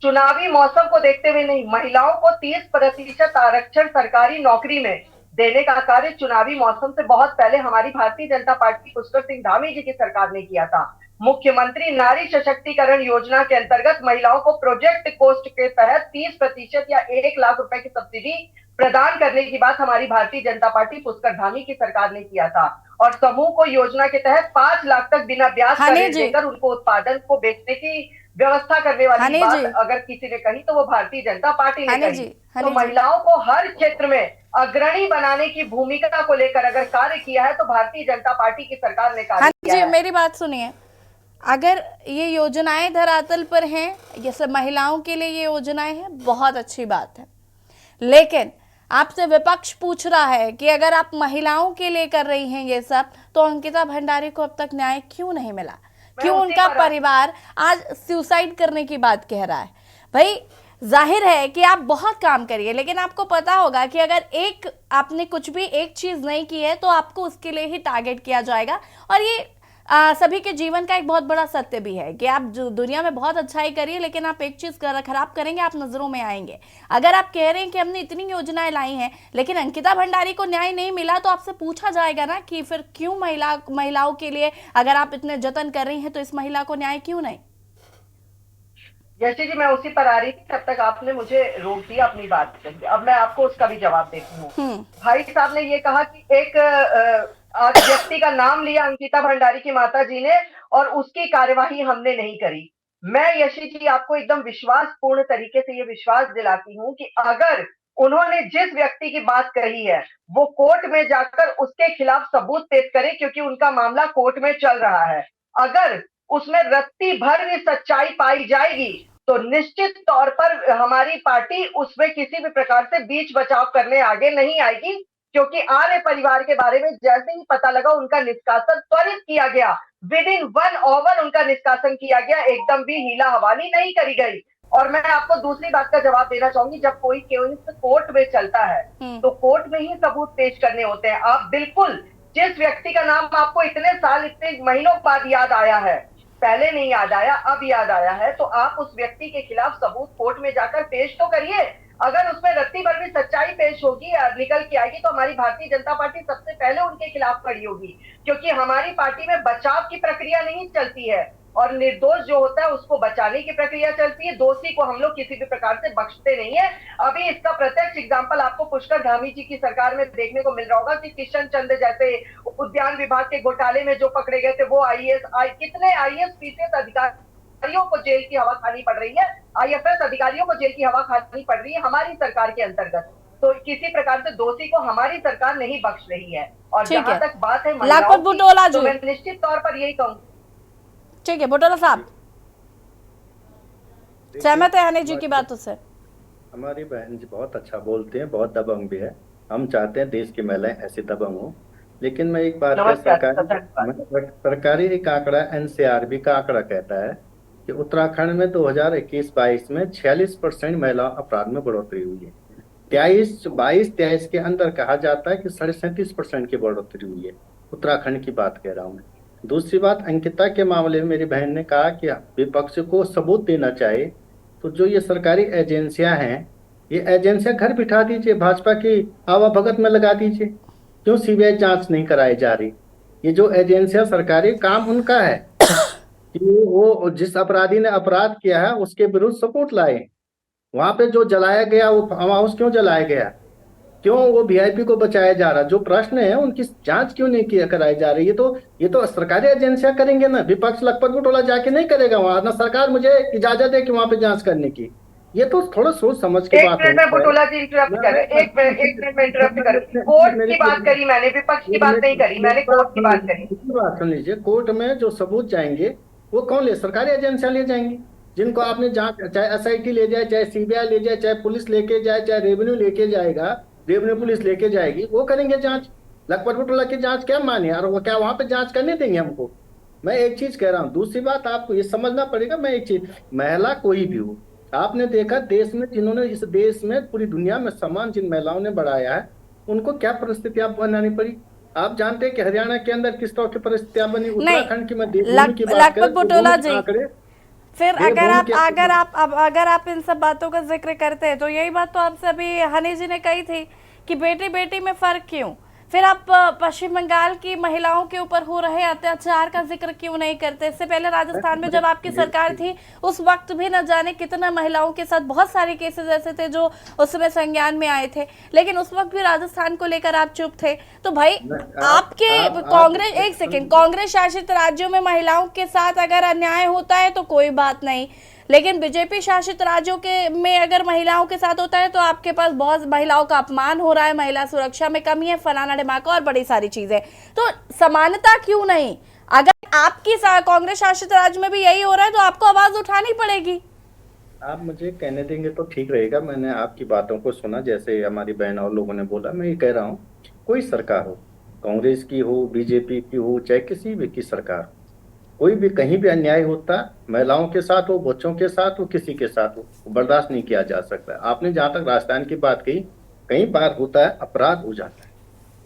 चुनावी मौसम को देखते हुए नहीं, महिलाओं को 30% आरक्षण सरकारी नौकरी में देने का कार्य चुनावी मौसम से बहुत पहले हमारी भारतीय जनता पार्टी पुष्कर सिंह धामी जी की सरकार ने किया था। मुख्यमंत्री नारी सशक्तिकरण योजना के अंतर्गत महिलाओं को प्रोजेक्ट कोस्ट के तहत 30% या 1 लाख रुपए की सब्सिडी प्रदान करने की बात हमारी भारतीय जनता पार्टी पुष्कर धामी की सरकार ने किया था। और समूह को योजना के तहत 5 लाख तक बिना ब्याज का ऋण देकर उनको उत्पादन को बेचने की व्यवस्था करने वाली बात अगर किसी ने कही तो वो भारतीय जनता पार्टी ने कही। तो महिलाओं को हर क्षेत्र में अग्रणी बनाने की भूमिका को लेकर अगर कार्य किया है तो भारतीय जनता पार्टी की सरकार ने कार्य किया है। मेरी बात सुनिए, अगर ये योजनाएं धरातल पर हैं, जैसे महिलाओं के लिए ये योजनाएं हैं, बहुत अच्छी बात है, लेकिन आपसे विपक्ष पूछ रहा है कि अगर आप महिलाओं के लिए कर रही हैं ये सब, तो अंकिता भंडारी को अब तक न्याय क्यों नहीं मिला? क्यों उनका परिवार आज सुसाइड करने की बात कह रहा है? भाई जाहिर है कि आप बहुत काम करिए, लेकिन आपको पता होगा कि अगर आपने कुछ भी एक चीज नहीं की है तो आपको उसके लिए ही टारगेट किया जाएगा। और ये सभी के जीवन का एक बहुत बड़ा सत्य भी है कि आप जो दुनिया में बहुत अच्छाई करिए, लेकिन आप एक चीज खराब करेंगे, आप नजरों में आएंगे। अगर आप कह रहे हैं कि हमने इतनी योजनाएं लाई हैं लेकिन अंकिता भंडारी को न्याय नहीं मिला, तो आपसे पूछा जाएगा ना कि फिर क्यों महिलाओं के लिए अगर आप इतने जतन कर रही हैं तो इस महिला को न्याय क्यों नहीं? जैसे जी मैं उसी पर आ रही थी, तब तक आपने मुझे रोक दिया अपनी बात से। अब मैं आपको उसका भी जवाब देती हूँ। भाई साहब ने ये कहा कि एक व्यक्ति का नाम लिया अंकिता भंडारी की माता जी ने और उसकी कार्यवाही हमने नहीं करी। मैं यशी जी आपको एकदम विश्वासपूर्ण तरीके से ये विश्वास दिलाती हूँ कि अगर उन्होंने जिस व्यक्ति की बात कही है वो कोर्ट में जाकर उसके खिलाफ सबूत पेश करे, क्योंकि उनका मामला कोर्ट में चल रहा है। अगर उसमें रत्ती भर भी सच्चाई पाई जाएगी तो निश्चित तौर पर हमारी पार्टी उसमें किसी भी प्रकार से बीच बचाव करने आगे नहीं आएगी, क्योंकि आर्य परिवार के बारे में जैसे ही पता लगा उनका निष्कासन त्वरित किया गया। विदिन 1 आवर उनका निष्कासन किया गया, एकदम भी हीला हवाली नहीं करी गई। और मैं आपको दूसरी बात का जवाब देना चाहूंगी, जब कोई केस कोर्ट में चलता है तो कोर्ट में ही सबूत पेश करने होते हैं। आप बिल्कुल जिस व्यक्ति का नाम आपको इतने साल इतने महीनों बाद याद आया है, पहले नहीं याद आया अब याद आया है, तो आप उस व्यक्ति के खिलाफ सबूत कोर्ट में जाकर पेश तो करिए। अगर उसमें रत्ती भर भी सच्चाई पेश होगी निकल के आएगी तो हमारी भारतीय जनता पार्टी सबसे पहले उनके खिलाफ खड़ी होगी, क्योंकि हमारी पार्टी में बचाव की प्रक्रिया नहीं चलती है और निर्दोष जो होता है उसको बचाने की प्रक्रिया चलती है। दोषी को हम लोग किसी भी प्रकार से बख्शते नहीं है। अभी इसका प्रत्यक्ष एग्जाम्पल आपको पुष्कर धामी जी की सरकार में देखने को मिल रहा होगा कि किशन चंद जैसे उद्यान विभाग के घोटाले में जो पकड़े गए थे वो कितने आईएएस पीसीएस अधिकारियों को जेल की हवा खानी पड़ रही है, आईएफएस अधिकारियों को जेल की हवा खानी पड़ रही है हमारी सरकार के अंतर्गत। तो किसी प्रकार से दोषी को हमारी सरकार नहीं बख्श रही है। और जहां तक बात है महिलाओं की, तो मैं निश्चित तौर पर यही कहूँ। ठीक है बुटोला साहब, सहमत है हनी जी की बातों से? हमारी बहन जी बहुत अच्छा बोलते हैं, बहुत दबंग भी है। हम चाहते हैं देश की महिलाएं ऐसी दबंग हो। लेकिन मैं एक बात है, नमस्कार, धन्यवाद। सरकारी एक आंकड़ा एनसीआरबी का आंकड़ा कहता है कि उत्तराखंड में 2021-22 में 46% महिला अपराध में बढ़ोतरी हुई है। 22-23 के अंदर कहा जाता है कि 37.5% की बढ़ोतरी हुई है। उत्तराखंड की बात कह रहा हूँ मैं। दूसरी बात, अंकिता के मामले में मेरी बहन ने कहा कि विपक्ष को सबूत देना चाहिए। तो जो ये सरकारी एजेंसियां हैं, ये एजेंसियां घर बिठा दीजिए, भाजपा की आवा भगत में लगा दीजिए। क्यों सीबीआई जांच नहीं कराई जा रही? ये जो एजेंसियां सरकारी, काम उनका है कि वो जिस अपराधी ने अपराध किया है उसके विरुद्ध सबूत लाए। वहां पे जो जलाया गया, वो फार्म हाउस क्यों जलाया गया? क्यों वो वीआईपी को बचाया जा रहा? जो प्रश्न है उनकी जांच क्यों नहीं किया कराई जा रही? ये तो सरकारी एजेंसियां करेंगे ना, विपक्ष लखपत बुटोला जाके नहीं करेगा वहां ना। सरकार मुझे इजाजत है कि वहां पे जांच करने की। ये तो थोड़ा सोच समझ के एक बात मिनट में बुटोला जी इंटरप्ट कर रहे हैं, एक मिनट में इंटरप्ट कर रही हूँ। कोर्ट की बात करी मैंने, विपक्ष की बात नहीं करी मैंने, कोर्ट की बात करी। बात सुन लीजिए, कोर्ट में जो सबूत जाएंगे वो कौन ले? सरकारी एजेंसियां ले जाएंगी, जिनको आपने जांच, चाहे एसआईटी ले जाए, चाहे सीबीआई ले जाए, चाहे पुलिस लेके जाए, चाहे रेवेन्यू लेके जाएगा, रेवेन्यू पुलिस लेके जाएगी, वो करेंगे जांच। लखपत बुटोला की जांच क्या माने? और वो क्या वहां पे जांच करने देंगे हमको? मैं एक चीज कह रहा हूँ। दूसरी बात, आपको ये समझना पड़ेगा। मैं एक चीज, महिला कोई भी हो, आपने देखा देश में जिन्होंने, इस देश में पूरी दुनिया में सम्मान जिन महिलाओं ने बढ़ाया है, उनको क्या परिस्थितियां बनानी पड़ी? आप जानते हैं कि हरियाणा के अंदर किस तरह की परिस्थितियां बनी। उत्तराखंड की मैं देवभूमि की बात लखपत बुटोला जी, आंकड़े, फिर अगर आप इन सब बातों का जिक्र करते हैं तो यही बात तो आपसे अभी हनी जी ने कही थी कि बेटी बेटी में फर्क क्यों? फिर आप पश्चिम बंगाल की महिलाओं के ऊपर हो रहे अत्याचार का जिक्र क्यों नहीं करते? इससे पहले राजस्थान में जब आपकी सरकार थी उस वक्त भी न जाने कितना महिलाओं के साथ बहुत सारे केसेस ऐसे थे जो उस समय संज्ञान में आए थे, लेकिन उस वक्त भी राजस्थान को लेकर आप चुप थे। तो भाई आपके कांग्रेस, एक सेकेंड, कांग्रेस शासित राज्यों में महिलाओं के साथ अगर अन्याय होता है तो कोई बात नहीं, लेकिन बीजेपी शासित राज्यों के में अगर महिलाओं के साथ होता है तो आपके पास बहुत महिलाओं का अपमान हो रहा है, महिला सुरक्षा में कमी है, फलाना ढिमाका और बड़ी सारी चीजें। तो समानता क्यों नहीं? अगर आपकी कांग्रेस शासित राज्य में भी यही हो रहा है तो आपको आवाज उठानी पड़ेगी। आप मुझे कहने देंगे तो ठीक रहेगा। मैंने आपकी बातों को सुना, जैसे हमारी बहन और लोगों ने बोला। मैं ये कह रहा हूँ, कोई सरकार हो, कांग्रेस की हो, बीजेपी की हो, चाहे किसी भी की सरकार हो, कोई भी कहीं भी अन्याय होता, महिलाओं के साथ हो, बच्चों के साथ हो, किसी के साथ हो, बर्दाश्त नहीं किया जा सकता। आपने जहां तक राजस्थान की बात कही, कई बार होता है, अपराध हो जाता है,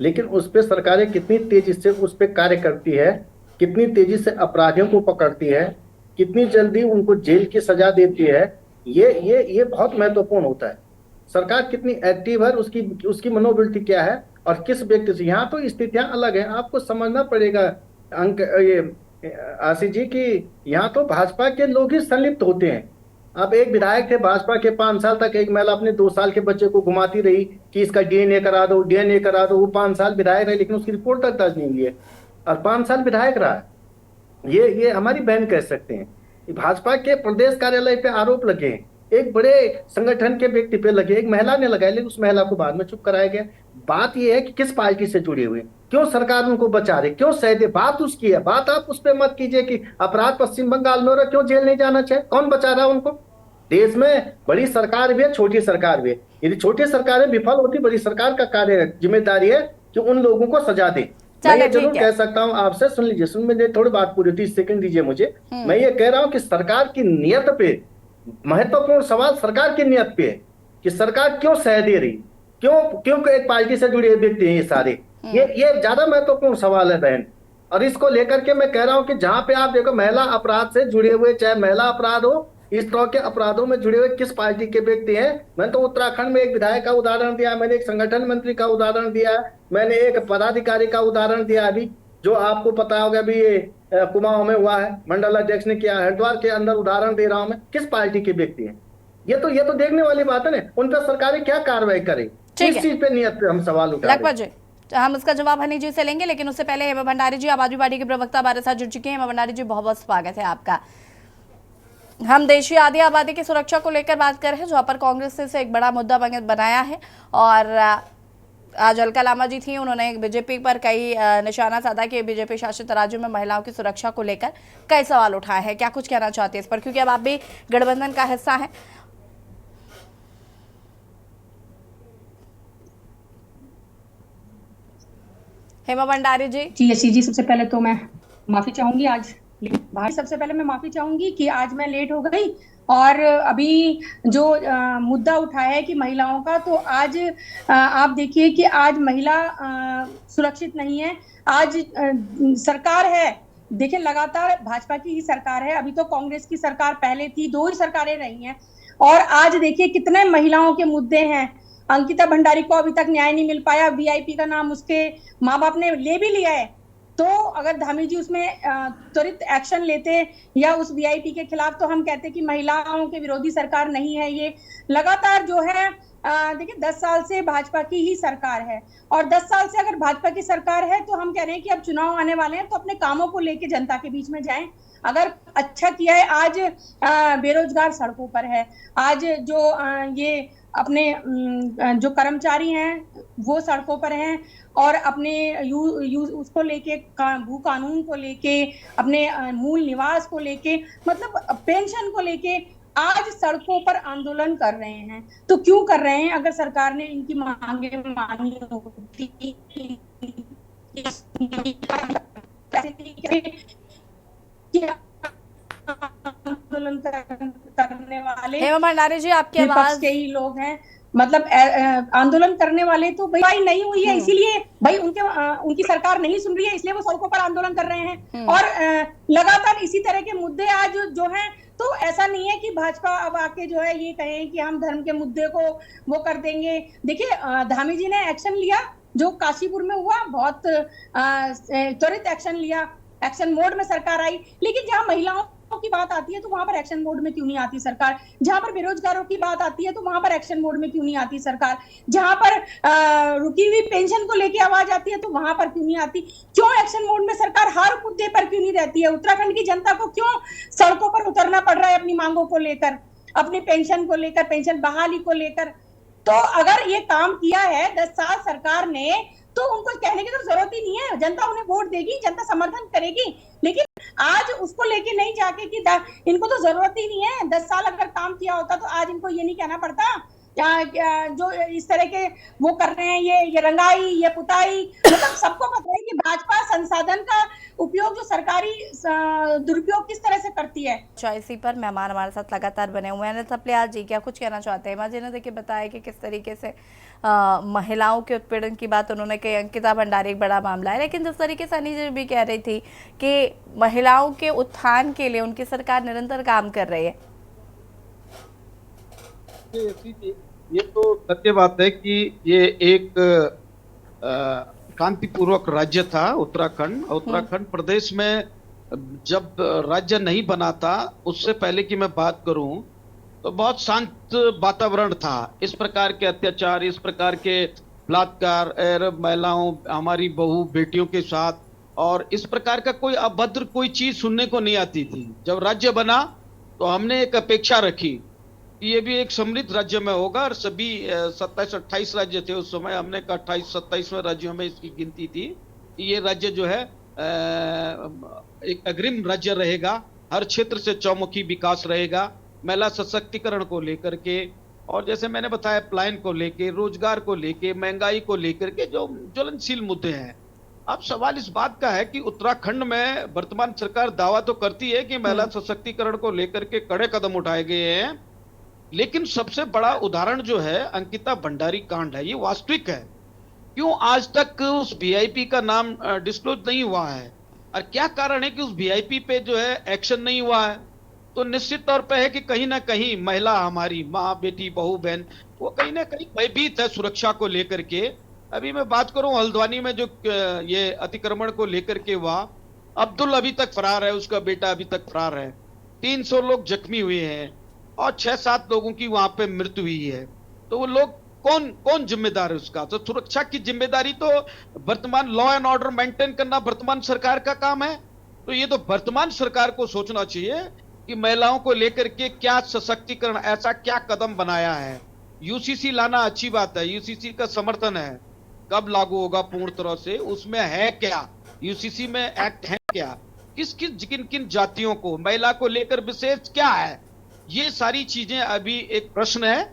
लेकिन उस पर सरकारें कितनी तेजी से उस पर कार्य करती है, कितनी तेजी से अपराधियों को पकड़ती है, कितनी जल्दी उनको जेल की सजा देती है, ये बहुत महत्वपूर्ण होता है। सरकार कितनी एक्टिव है, उसकी मनोवृत्ति क्या है और किस व्यक्ति से। यहाँ तो स्थितियां अलग है, आपको समझना पड़ेगा। आशीष जी की यहाँ तो भाजपा के लोग ही संलिप्त होते हैं। अब एक विधायक थे भाजपा के, 5 साल तक एक महिला अपने 2 साल के बच्चे को घुमाती रही कि इसका डीएनए करा दो, डीएनए करा दो। वो 5 साल विधायक रहे, लेकिन उसकी रिपोर्ट तक दर्ज नहीं हुई है और 5 साल विधायक रहा। ये हमारी बहन कह सकते हैं। भाजपा के प्रदेश कार्यालय पे आरोप लगे, एक बड़े संगठन के व्यक्ति पे लगे, एक महिला ने लगाए, लेकिन उस महिला को बाद में चुप कराया गया। बात यह है कि किस पार्टी से जुड़े हुए, क्यों सरकार उनको बचा रही, क्यों सहदे। बात उसकी है, बात आप उस पर मत कीजिए कि अपराध पश्चिम बंगाल में हो रहा, क्यों जेल नहीं जाना चाहिए, कौन बचा रहा उनको। देश में बड़ी सरकार भी है, छोटी सरकार भी है। यदि छोटी सरकारें विफल होती, बड़ी सरकार का कार्य जिम्मेदारी है कि उन लोगों को सजा दे। मैं ये जरूर कह सकता हूं आपसे, सुन लीजिए, सुन मुझे थोड़ी बात पूरी 30 सेकंड दीजिए मुझे। मैं ये कह रहा हूं कि सरकार की नियत पे, महत्वपूर्ण सवाल सरकार की नियत पे है कि सरकार क्यों सह दे रही, क्यों एक पार्टी से जुड़े व्यक्ति हैं ये सारे। ये ज्यादा महत्वपूर्ण सवाल है बहन। और इसको लेकर के मैं कह रहा हूं कि जहां पे आप देखो महिला अपराध से जुड़े हुए, चाहे महिला अपराध हो, इस तरह के अपराधों में जुड़े हुए किस पार्टी के व्यक्ति हैं। मैंने तो उत्तराखंड में एक विधायक का उदाहरण दिया, मैंने एक संगठन मंत्री का उदाहरण दिया, मैंने एक पदाधिकारी का उदाहरण दिया अभी, जो आपको पता होगा भी ये कुमाऊं में हुआ है, मंडल अध्यक्ष ने किया। हरिद्वार के अंदर उदाहरण दे रहा हूं मैं, किस पार्टी के व्यक्ति हैं। ये तो देखने वाली बात है ना, उन पर सरकारें क्या कार्रवाई करें, किस चीज पे नियत पे हम सवाल उठा रहे हैं। हम इसका जवाब हनी जी से लेंगे, लेकिन उससे पहले हेमा भंडारी जी, आम आदमी पार्टी के प्रवक्ता हमारे साथ जुड़ चुके हैं। हेमा भंडारी जी, बहुत बहुत स्वागत है आपका। हम देशी आदि आबादी की सुरक्षा को लेकर बात कर रहे हैं, जहाँ पर कांग्रेस ने इसे एक बड़ा मुद्दा बनाया है। और आज अलका लांबा जी थी, उन्होंने बीजेपी पर कई निशाना साधा कि बीजेपी शासित राज्यों में महिलाओं की सुरक्षा को लेकर कई सवाल उठाए हैं। क्या कुछ कहना चाहते हैं इस पर, क्योंकि अब आप भी गठबंधन का हिस्सा हैं? हेमा भंडारी जी। जी यशी जी, सबसे पहले तो मैं माफी चाहूंगी आज भाई, सबसे पहले मैं माफी चाहूंगी कि आज मैं लेट हो गई। और अभी जो मुद्दा उठाया है कि महिलाओं का, तो आज आप देखिए कि आज महिला सुरक्षित नहीं है। आज सरकार है, देखिए लगातार भाजपा की ही सरकार है, अभी तो कांग्रेस की सरकार पहले थी, 2 ही सरकारें रही हैं। और आज देखिए कितने महिलाओं के मुद्दे हैं। अंकिता भंडारी को अभी तक न्याय नहीं मिल पाया, वीआईपी का नाम उसके माँ बाप ने ले भी लिया है। तो अगर धामी जी उसमें त्वरित एक्शन लेते या उस वीआईपी के खिलाफ, तो हम कहते कि महिलाओं के विरोधी सरकार नहीं है ये। लगातार जो है देखिए 10 साल से भाजपा की ही सरकार है, और 10 साल से अगर भाजपा की सरकार है तो हम कह रहे हैं कि अब चुनाव आने वाले हैं, तो अपने कामों को लेके जनता के बीच में जाएं। अगर अच्छा किया है, आज बेरोजगार सड़कों पर है, आज जो ये अपने जो कर्मचारी हैं वो सड़कों पर हैं, और अपने उसको लेके भू कानून को लेके, अपने मूल निवास को लेके, मतलब पेंशन को लेके आज सड़कों पर आंदोलन कर रहे हैं। तो क्यों कर रहे हैं? अगर सरकार ने इनकी मांगे मानी होती, आंदोलन करने वाले हेमा भंडारी जी, आपकी आवाज के ही लोग हैं, मतलब आंदोलन करने वाले तो भाई नहीं हुई है, इसीलिए भाई उनकी सरकार नहीं सुन रही है, इसलिए वो सड़कों पर आंदोलन कर रहे हैं। और लगातार इसी तरह के मुद्दे आज जो हैं, तो ऐसा नहीं है कि भाजपा अब आके जो है ये कहें कि हम धर्म के मुद्दे को वो कर देंगे। देखिए धामी जी ने एक्शन लिया, जो काशीपुर में हुआ, बहुत त्वरित एक्शन लिया, एक्शन मोड में सरकार आई। लेकिन जहां महिलाओं की बात आती है तो वहां पर एक्शन मोड में क्यों नहीं आती सरकार? जहां पर बेरोजगारों की बात आती है तो वहां पर एक्शन मोड में क्यों नहीं आती सरकार? जहां पर रुकी हुई पेंशन को लेके आवाज आती है तो वहां पर क्यों नहीं आती? क्यों एक्शन मोड में सरकार हर मुद्दे पर क्यों नहीं रहती है? उत्तराखंड की जनता को क्यों सड़कों पर उतरना पड़ रहा है अपनी मांगों को लेकर, अपनी पेंशन को लेकर, पेंशन बहाली को लेकर? तो अगर ये काम किया है 10 साल सरकार ने, तो उनको कहने की तो जरूरत ही नहीं है। जनता उन्हें वोट देगी, जनता समर्थन करेगी, लेकिन आज उसको लेके नहीं जाके कि इनको तो जरूरत ही नहीं है। 10 साल अगर काम किया होता तो आज इनको ये नहीं कहना पड़ता जो इस तरह के वो कर रहे हैं, ये रंगाई, ये पुताई। मतलब सबको पता है कि भाजपा संसाधन का उपयोग, जो सरकारी दुरुपयोग किस तरह से करती है। इसी पर मेहमान हमारे साथ लगातार बने हुए हैं। थपलियाल जी, क्या कुछ कहना चाहते हैं? माँ जी ने देखिए बताया कि किस तरीके से महिलाओं के उत्पीड़न की बात उन्होंने कही। अंकिता भंडारी एक बड़ा मामला है, लेकिन जिस तरीके से अनिल जी भी कह रही थी कि महिलाओं के उत्थान के लिए उनकी सरकार निरंतर काम कर रही है। ये तो सत्य बात है कि ये एक शांतिपूर्वक राज्य था उत्तराखंड प्रदेश में। जब राज्य नहीं बना था, उससे पहले की मैं बात करूं तो बहुत शांत वातावरण था। इस प्रकार के अत्याचार, इस प्रकार के बलात्कार महिलाओं, हमारी बहू बेटियों के साथ, और इस प्रकार का कोई अभद्र कोई चीज सुनने को नहीं आती थी। जब राज्य बना तो हमने एक अपेक्षा रखी कि ये भी एक समृद्ध राज्य में होगा, और सभी 27-28 राज्य थे उस समय। हमने 28-27वें राज्यों में इसकी गिनती थी कि ये राज्य जो है एक अग्रिम राज्य रहेगा, हर क्षेत्र से चौमुखी विकास रहेगा, महिला सशक्तिकरण को लेकर के, और जैसे मैंने बताया पलायन को लेके, रोजगार को लेके, महंगाई को लेकर के जो ज्वलनशील मुद्दे हैं। अब सवाल इस बात का है कि उत्तराखंड में वर्तमान सरकार दावा तो करती है कि महिला सशक्तिकरण को लेकर के कड़े कदम उठाए गए हैं, लेकिन सबसे बड़ा उदाहरण जो है अंकिता भंडारी कांड है, ये वास्तविक है। क्यों आज तक उस वीआईपी का नाम डिस्क्लोज नहीं हुआ है, और क्या कारण है कि उस वीआईपी पे जो है एक्शन नहीं हुआ है? तो निश्चित तौर पे है कि कहीं ना कहीं महिला, हमारी माँ, बेटी, बहू, बहन, वो कहीं ना कहीं भयभीत है सुरक्षा को लेकर के। अभी मैं बात करूं हल्द्वानी में जो ये अतिक्रमण को लेकर के हुआ, अब्दुल अभी तक फरार है, उसका बेटा अभी तक फरार है, 300 लोग जख्मी हुए हैं, और 6-7 लोगों की वहां पे मृत्यु हुई है। तो वो लोग कौन जिम्मेदार है उसका? तो सुरक्षा की जिम्मेदारी तो वर्तमान लॉ एंड ऑर्डर मेंटेन करना वर्तमान सरकार का काम है। तो ये तो वर्तमान सरकार को सोचना चाहिए कि महिलाओं को लेकर के क्या सशक्तिकरण, ऐसा क्या कदम बनाया है। यूसीसी लाना अच्छी बात है, यूसीसी का समर्थन है, कब लागू होगा पूर्ण तरह से, उसमें है क्या, यूसीसी में एक्ट है क्या, किन किन जातियों को, महिला को लेकर विशेष क्या है, ये सारी चीजें अभी एक प्रश्न है।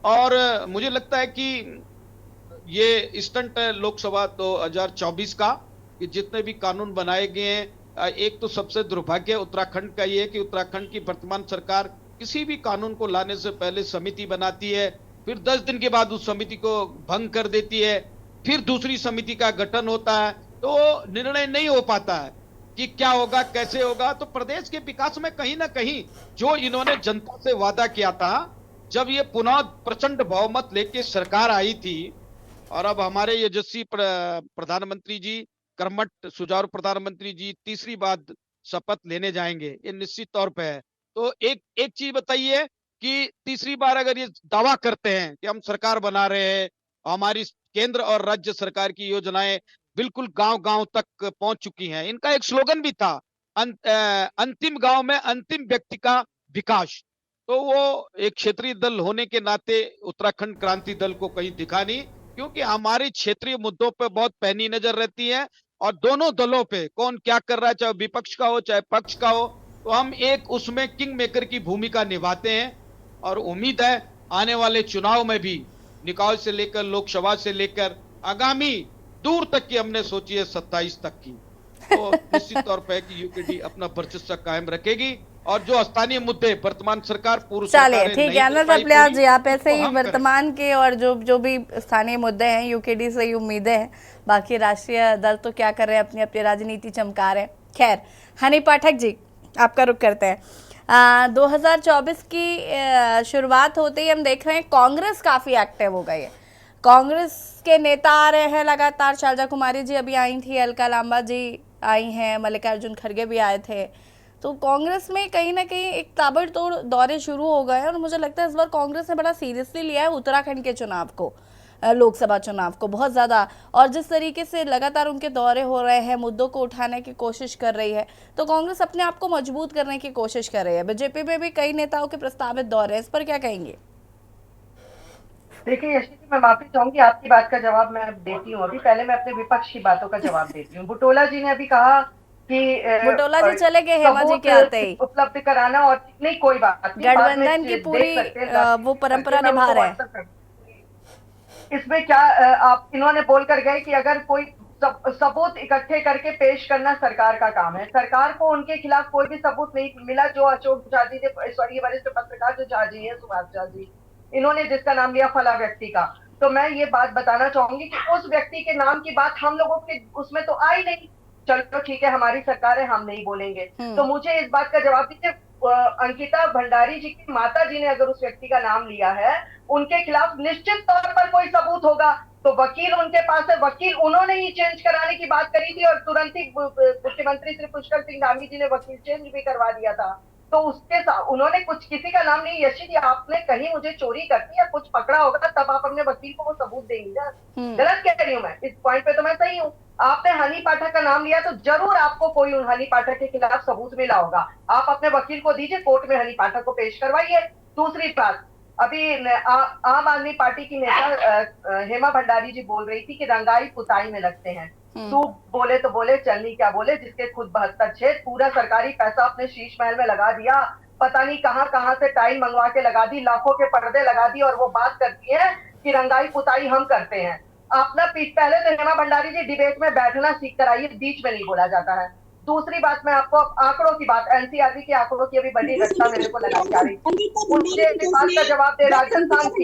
और मुझे लगता है कि ये स्टंट है लोकसभा 2024 का कि जितने भी कानून बनाए गए हैं, एक तो सबसे दुर्भाग्य उत्तराखंड का ये है कि उत्तराखंड की वर्तमान सरकार किसी भी कानून को लाने से पहले समिति बनाती है, फिर 10 दिन के बाद उस समिति को भंग कर देती है, फिर दूसरी समिति का गठन होता है, तो निर्णय नहीं हो पाता है कि क्या होगा कैसे होगा। तो प्रदेश के विकास में कहीं ना कहीं जो इन्होंने जनता से वादा किया था, जब ये पुनः प्रचंड बहुमत लेके सरकार आई थी और अब हमारे यशस्वी प्रधानमंत्री जी, कर्मठ सुचारू प्रधानमंत्री जी तीसरी बार शपथ लेने जाएंगे, ये निश्चित तौर पे है। तो एक चीज बताइए कि तीसरी बार अगर ये दावा करते हैं कि हम सरकार बना रहे हैं, हमारी केंद्र और राज्य सरकार की योजनाएं बिल्कुल गांव-गांव तक पहुंच चुकी हैं। इनका एक स्लोगन भी था, अंतिम गांव में अंतिम व्यक्ति का विकास। तो वो एक क्षेत्रीय दल होने के नाते उत्तराखंड क्रांति दल को कहीं दिखा नहीं, क्योंकि हमारी क्षेत्रीय मुद्दों पे बहुत पैनी नजर रहती है और दोनों दलों पे कौन क्या कर रहा है, चाहे विपक्ष का हो चाहे पक्ष का हो, तो हम एक उसमें किंग मेकर की भूमिका निभाते हैं। और उम्मीद है आने वाले चुनाव में भी निकाय से लेकर लोकसभा से लेकर आगामी दूर तक की हमने सोची है 27 तक की, तो निश्चित तौर पर कि यूकेडी अपना वर्चस्व कायम रखेगी और जो स्थानीय मुद्दे वर्तमान सरकार पूर्व चलिए ठीक है अनंत अपलियाल जी, आप ऐसे ही वर्तमान के और जो भी स्थानीय मुद्दे हैं यूकेडी से ही उम्मीदें हैं, बाकी राष्ट्रीय दल तो क्या कर रहे हैं, अपनी अपनी राजनीति चमका रहे हैं। खैर, हनी पाठक जी आपका रुख करते हैं। 2024 की शुरुआत होते ही हम देख रहे हैं कांग्रेस काफी एक्टिव हो गई है, कांग्रेस के नेता आ रहे हैं लगातार। शारजा कुमारी जी अभी आई थी, अलका लांबा जी आई हैं, मल्लिकार्जुन खड़गे भी आए थे। तो कांग्रेस में कहीं ना कहीं एक ताबड़तोड़ दौरे शुरू हो गए हैं और मुझे लगता है इस बार कांग्रेस ने बड़ा सीरियसली लिया है उत्तराखंड के चुनाव को, लोकसभा चुनाव को बहुत ज़्यादा। और जिस तरीके से लगातार उनके दौरे हो रहे हैं, मुद्दों को उठाने की कोशिश कर रही है, तो कांग्रेस अपने आप को मजबूत करने की कोशिश कर रही है। बीजेपी में भी कई नेताओं के प्रस्तावित दौरे हैं, इस पर क्या कहेंगे? देखिए यशी जी, मैं माफी चाहूंगी, आपकी बात का जवाब मैं देती हूँ। अभी पहले मैं अपने विपक्ष की बातों का जवाब देती हूँ। बुटोला जी ने अभी कहा कि बुटोला जी चले गए हेमा जी के आते ही, उपलब्ध कराना और नहीं कोई बात नहीं, गठबंधन की पूरी वो परंपरा निभा रहे हैं। इसमें क्या आप इन्होंने बोल कर गए कि अगर कोई सबूत इकट्ठे करके पेश करना सरकार का काम है। सरकार को उनके खिलाफ कोई भी सबूत नहीं मिला। जो अशोक झा जी ने, सॉरी वरिष्ठ पत्रकार जो झा जी है, सुभाष झा जी, इन्होंने जिसका नाम लिया फला व्यक्ति का, तो मैं ये बात बताना चाहूंगी कि उस व्यक्ति के नाम की बात हम लोगों के उसमें तो आई नहीं। चलो ठीक है, हमारी सरकार है, हम नहीं बोलेंगे। तो मुझे इस बात का जवाब दीजिए, अंकिता भंडारी जी की माता जी ने अगर उस व्यक्ति का नाम लिया है, उनके खिलाफ निश्चित तौर पर कोई सबूत होगा। तो वकील उनके पास है, वकील उन्होंने ही चेंज कराने की बात करी थी और तुरंत ही मुख्यमंत्री श्री पुष्कर सिंह धामी जी ने वकील चेंज भी करवा दिया था। तो उसके साथ उन्होंने कुछ किसी का नाम नहीं। यशी जी, आपने कहीं मुझे चोरी करती या कुछ पकड़ा होगा तब आप अपने वकील को वो सबूत देंगे ना। गलत कह रही हूँ मैं, इस पॉइंट पे तो मैं सही हूँ। आपने हनी पाठक का नाम लिया तो जरूर आपको कोई हनी पाठक के खिलाफ सबूत मिला होगा। आप अपने वकील को दीजिए, कोर्ट में हनी पाठक को पेश करवाइए। दूसरी बात, अभी आम आदमी पार्टी की नेता हेमा भंडारी जी बोल रही थी कि रंगाई पुताई में लगते हैं। तू बोले तो बोले, चलनी क्या बोले, जिसके खुद 72 छेद, पूरा सरकारी पैसा अपने शीश महल में लगा दिया, पता नहीं कहां से टाइल मंगवा के लगा दी, लाखों के पर्दे लगा दी, और वो बात करती है कि रंगाई पुताई हम करते हैं। अपना पहले तो हेमा भंडारी जी डिबेट में बैठना सीख कर आइए, बीच में नहीं बोला जाता है। दूसरी बात, मैं आपको आंकड़ों की बात, एनसीआरबी के आंकड़ों की अभी बड़ी घटना मेरे को लगाई जा रही, उसके बात का जवाब दे राजस्थान की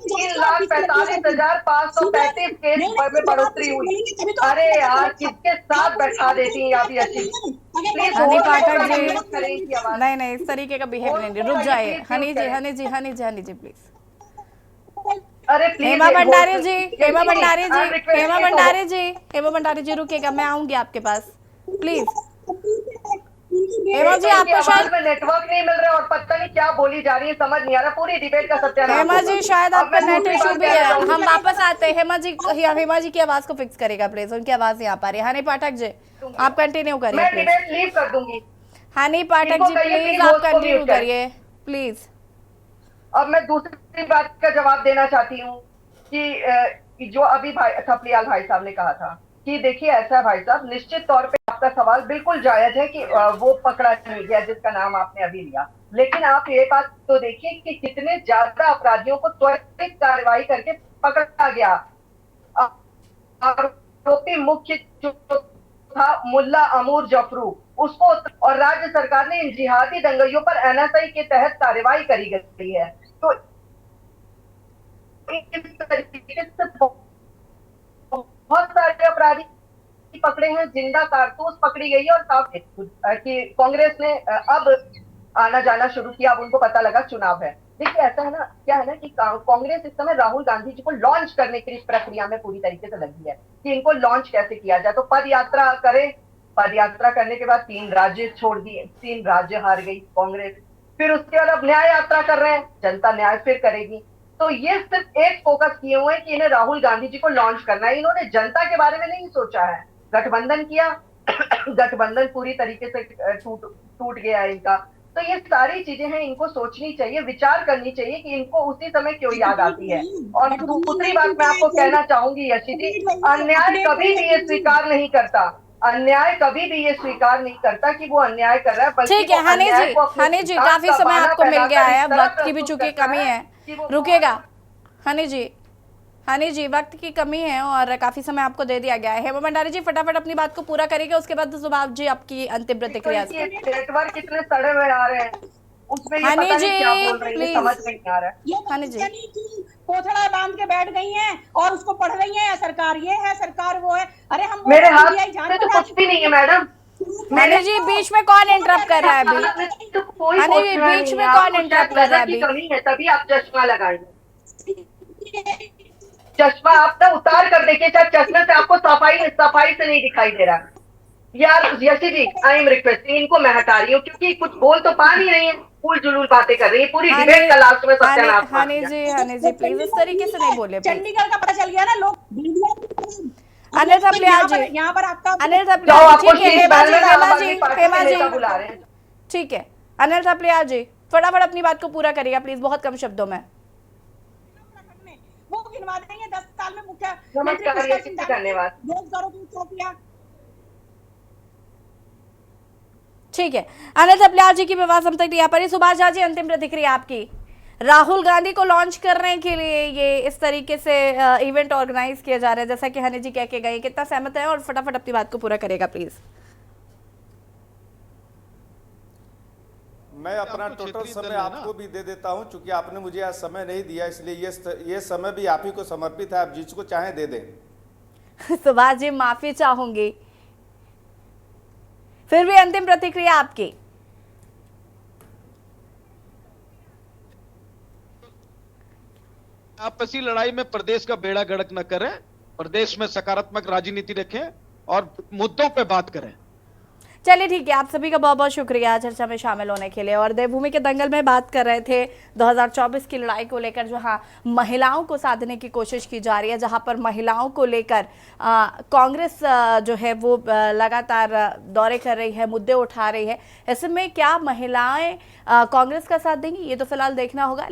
3,45,535 केस में बढ़ोतरी हुई। अरे यार, किसके साथ बैठा देती हैं आप ये चीज? हनी पाठक जी नहीं इस तरीके का बिहेव नहीं, रुक जाइए। हनी जी प्लीज। अरे हेमा भंडारी जी रुकेगा, मैं आऊंगी आपके पास प्लीज। हेमा जी आपको शायद नेटवर्क नहीं मिल रहा और पता नहीं क्या बोली जा रही है, समझ नहीं आ रहा। पूरी डिबेट का सत्यानाश। हेमा जी शायद आपका नेट इशू भी है, हम वापस आते हैं। हेमा जी की आवाज को फिक्स करेगा प्लीज, उनकी आवाज यहाँ पर है। हनी पाठक जी आप कंटिन्यू करिए, मैं डिबेट लीव कर दूंगी। हनी पाठक जी प्लीज आप कंटिन्यू करिए प्लीज। अब मैं दूसरी बात का जवाब देना चाहती हूँ कि जो अभी थपलियाल भाई साहब ने कहा था कि देखिए ऐसा है भाई साहब, निश्चित तौर पे आपका सवाल बिल्कुल जायज है कि वो पकड़ा नहीं गया जिसका नाम आपने अभी लिया, लेकिन आप ये बात तो देखिए कि कितने ज्यादा अपराधियों को त्वरित कार्रवाई करके पकड़ा गया। आरोपी मुख्य जो था मुल्ला अमूर जफरू, उसको और राज्य सरकार ने इन जिहादी दंगइयों पर एनएसआई के तहत कार्रवाई करी गई है। तो इस तरीके से बहुत सारे अपराधी पकड़े हैं, जिंदा कारतूस पकड़ी गई है और कि कांग्रेस ने अब आना जाना शुरू किया। अब उनको पता लगा चुनाव है। देखिए ऐसा है ना, क्या है ना कि कांग्रेस इस समय राहुल गांधी जी को लॉन्च करने की प्रक्रिया में पूरी तरीके से लगी है कि इनको लॉन्च कैसे किया जाए। तो पद यात्रा करे, पद यात्रा करने के बाद 3 राज्य छोड़ दिए, 3 राज्य हार गई कांग्रेस। फिर उसके बाद अब न्याय यात्रा कर रहे हैं, जनता न्याय फिर करेगी। तो ये सिर्फ एक फोकस किए हुए हैं कि इन्हें राहुल गांधी जी को लॉन्च करना है। इन्होंने जनता के बारे में नहीं सोचा है। गठबंधन किया, गठबंधन पूरी तरीके से टूट गया है इनका। तो ये सारी चीजें हैं, इनको सोचनी चाहिए, विचार करनी चाहिए कि इनको उसी समय क्यों याद आती है। और दूसरी बात मैं आपको कहना चाहूंगी यशी जी, अन्याय कभी भी ये स्वीकार नहीं करता, अन्याय कभी भी ये स्वीकार नहीं करता कि वो अन्याय कर रहा है। ठीक है हनी जी काफी समय आपको मिल गया है, वक्त की भी चूंकि कमी है, रुकेगा हनी जी वक्त की कमी है और काफी समय आपको दे दिया गया है। हेमा भंडारी जी फटाफट अपनी बात को पूरा करेंगे, उसके बाद सुभाष जी आपकी अंतिम प्रतिक्रिया। नेटवर्क कितने सड़े हुए आ रहे हैं, उसमें ये हनी पता जी नहीं क्या बोल रही है, समझ नहीं आ रहा है। हनी जी पोथड़ा बांध के बैठ गई हैं और उसको पढ़ रही है सरकार ये है सरकार वो है। अरे हम मेरे हाथ में तो कुछ भी नहीं है मैडम। हनी जी बीच में कौन इंटरप्ट कर रहा है अभी? हनी जी बीच में कौन इंटरप्ट कर रहा है अभी? कमी है तभी आप चश्मा लगाएंगे। चश्मा आप ना उतार कर देखिए, चाहे चश्मे से आपको सफाई से नहीं दिखाई दे रहा। यार यशी जी आई एम रिक्वेस्टिंग, इनको मैं हटा रही हूँ क्योंकि कुछ बोल तो पा नहीं रही है, फूल जुलूल बातें कर रही है, पूरी डिबेट का लास्ट में सत्यानाश। हनी जी प्लीज इस तरीके से नहीं बोले। चंडीगढ़ का पता चल गया ना लोग। अनिल थपलियाल जी, यहाँ पर आपका अनिल थपलियाल जी, ठीक है हेमा जी बुला रहे हैं, ठीक है अनिल थपलियाल जी फटाफट अपनी बात को पूरा करिएगा प्लीज, बहुत कम शब्दों में। वो गिनवा देंगे 10 साल में मुख्यमंत्री। धन्यवाद। ठीक है अनिल थपलियाल जी की विवाद हम तक यहाँ पर। सुभाष झा जी अंतिम प्रतिक्रिया आपकी। राहुल गांधी को लॉन्च करने के लिए ये इस तरीके से इवेंट ऑर्गेनाइज किया जा रहा है जैसा कि हनी जी कह के गए, कितना सहमत है? और फटाफट अपनी बात को पूरा करेगा प्लीज। मैं अपना टोटल समय आपको भी दे देता हूं, क्योंकि आपने मुझे आज समय नहीं दिया, इसलिए ये समय भी आप ही को समर्पित है। आप जिसको चाहें दे दें। सुभाष जी माफी चाहूंगी, फिर भी अंतिम प्रतिक्रिया आपकी। आपसी लड़ाई में प्रदेश का बेड़ा गर्क न करें, प्रदेश में सकारात्मक राजनीति रखें और मुद्दों पे बात करें। चलिए ठीक है, आप सभी का बहुत बहुत शुक्रिया चर्चा में शामिल होने के लिए। और देवभूमि के दंगल में बात कर रहे थे 2024 की लड़ाई को लेकर, जहां महिलाओं को साधने की कोशिश की जा रही है, जहां पर महिलाओं को लेकर कांग्रेस जो है वो लगातार दौरे कर रही है, मुद्दे उठा रही है। ऐसे में क्या महिलाएं कांग्रेस का साथ देंगी, ये तो फिलहाल देखना होगा।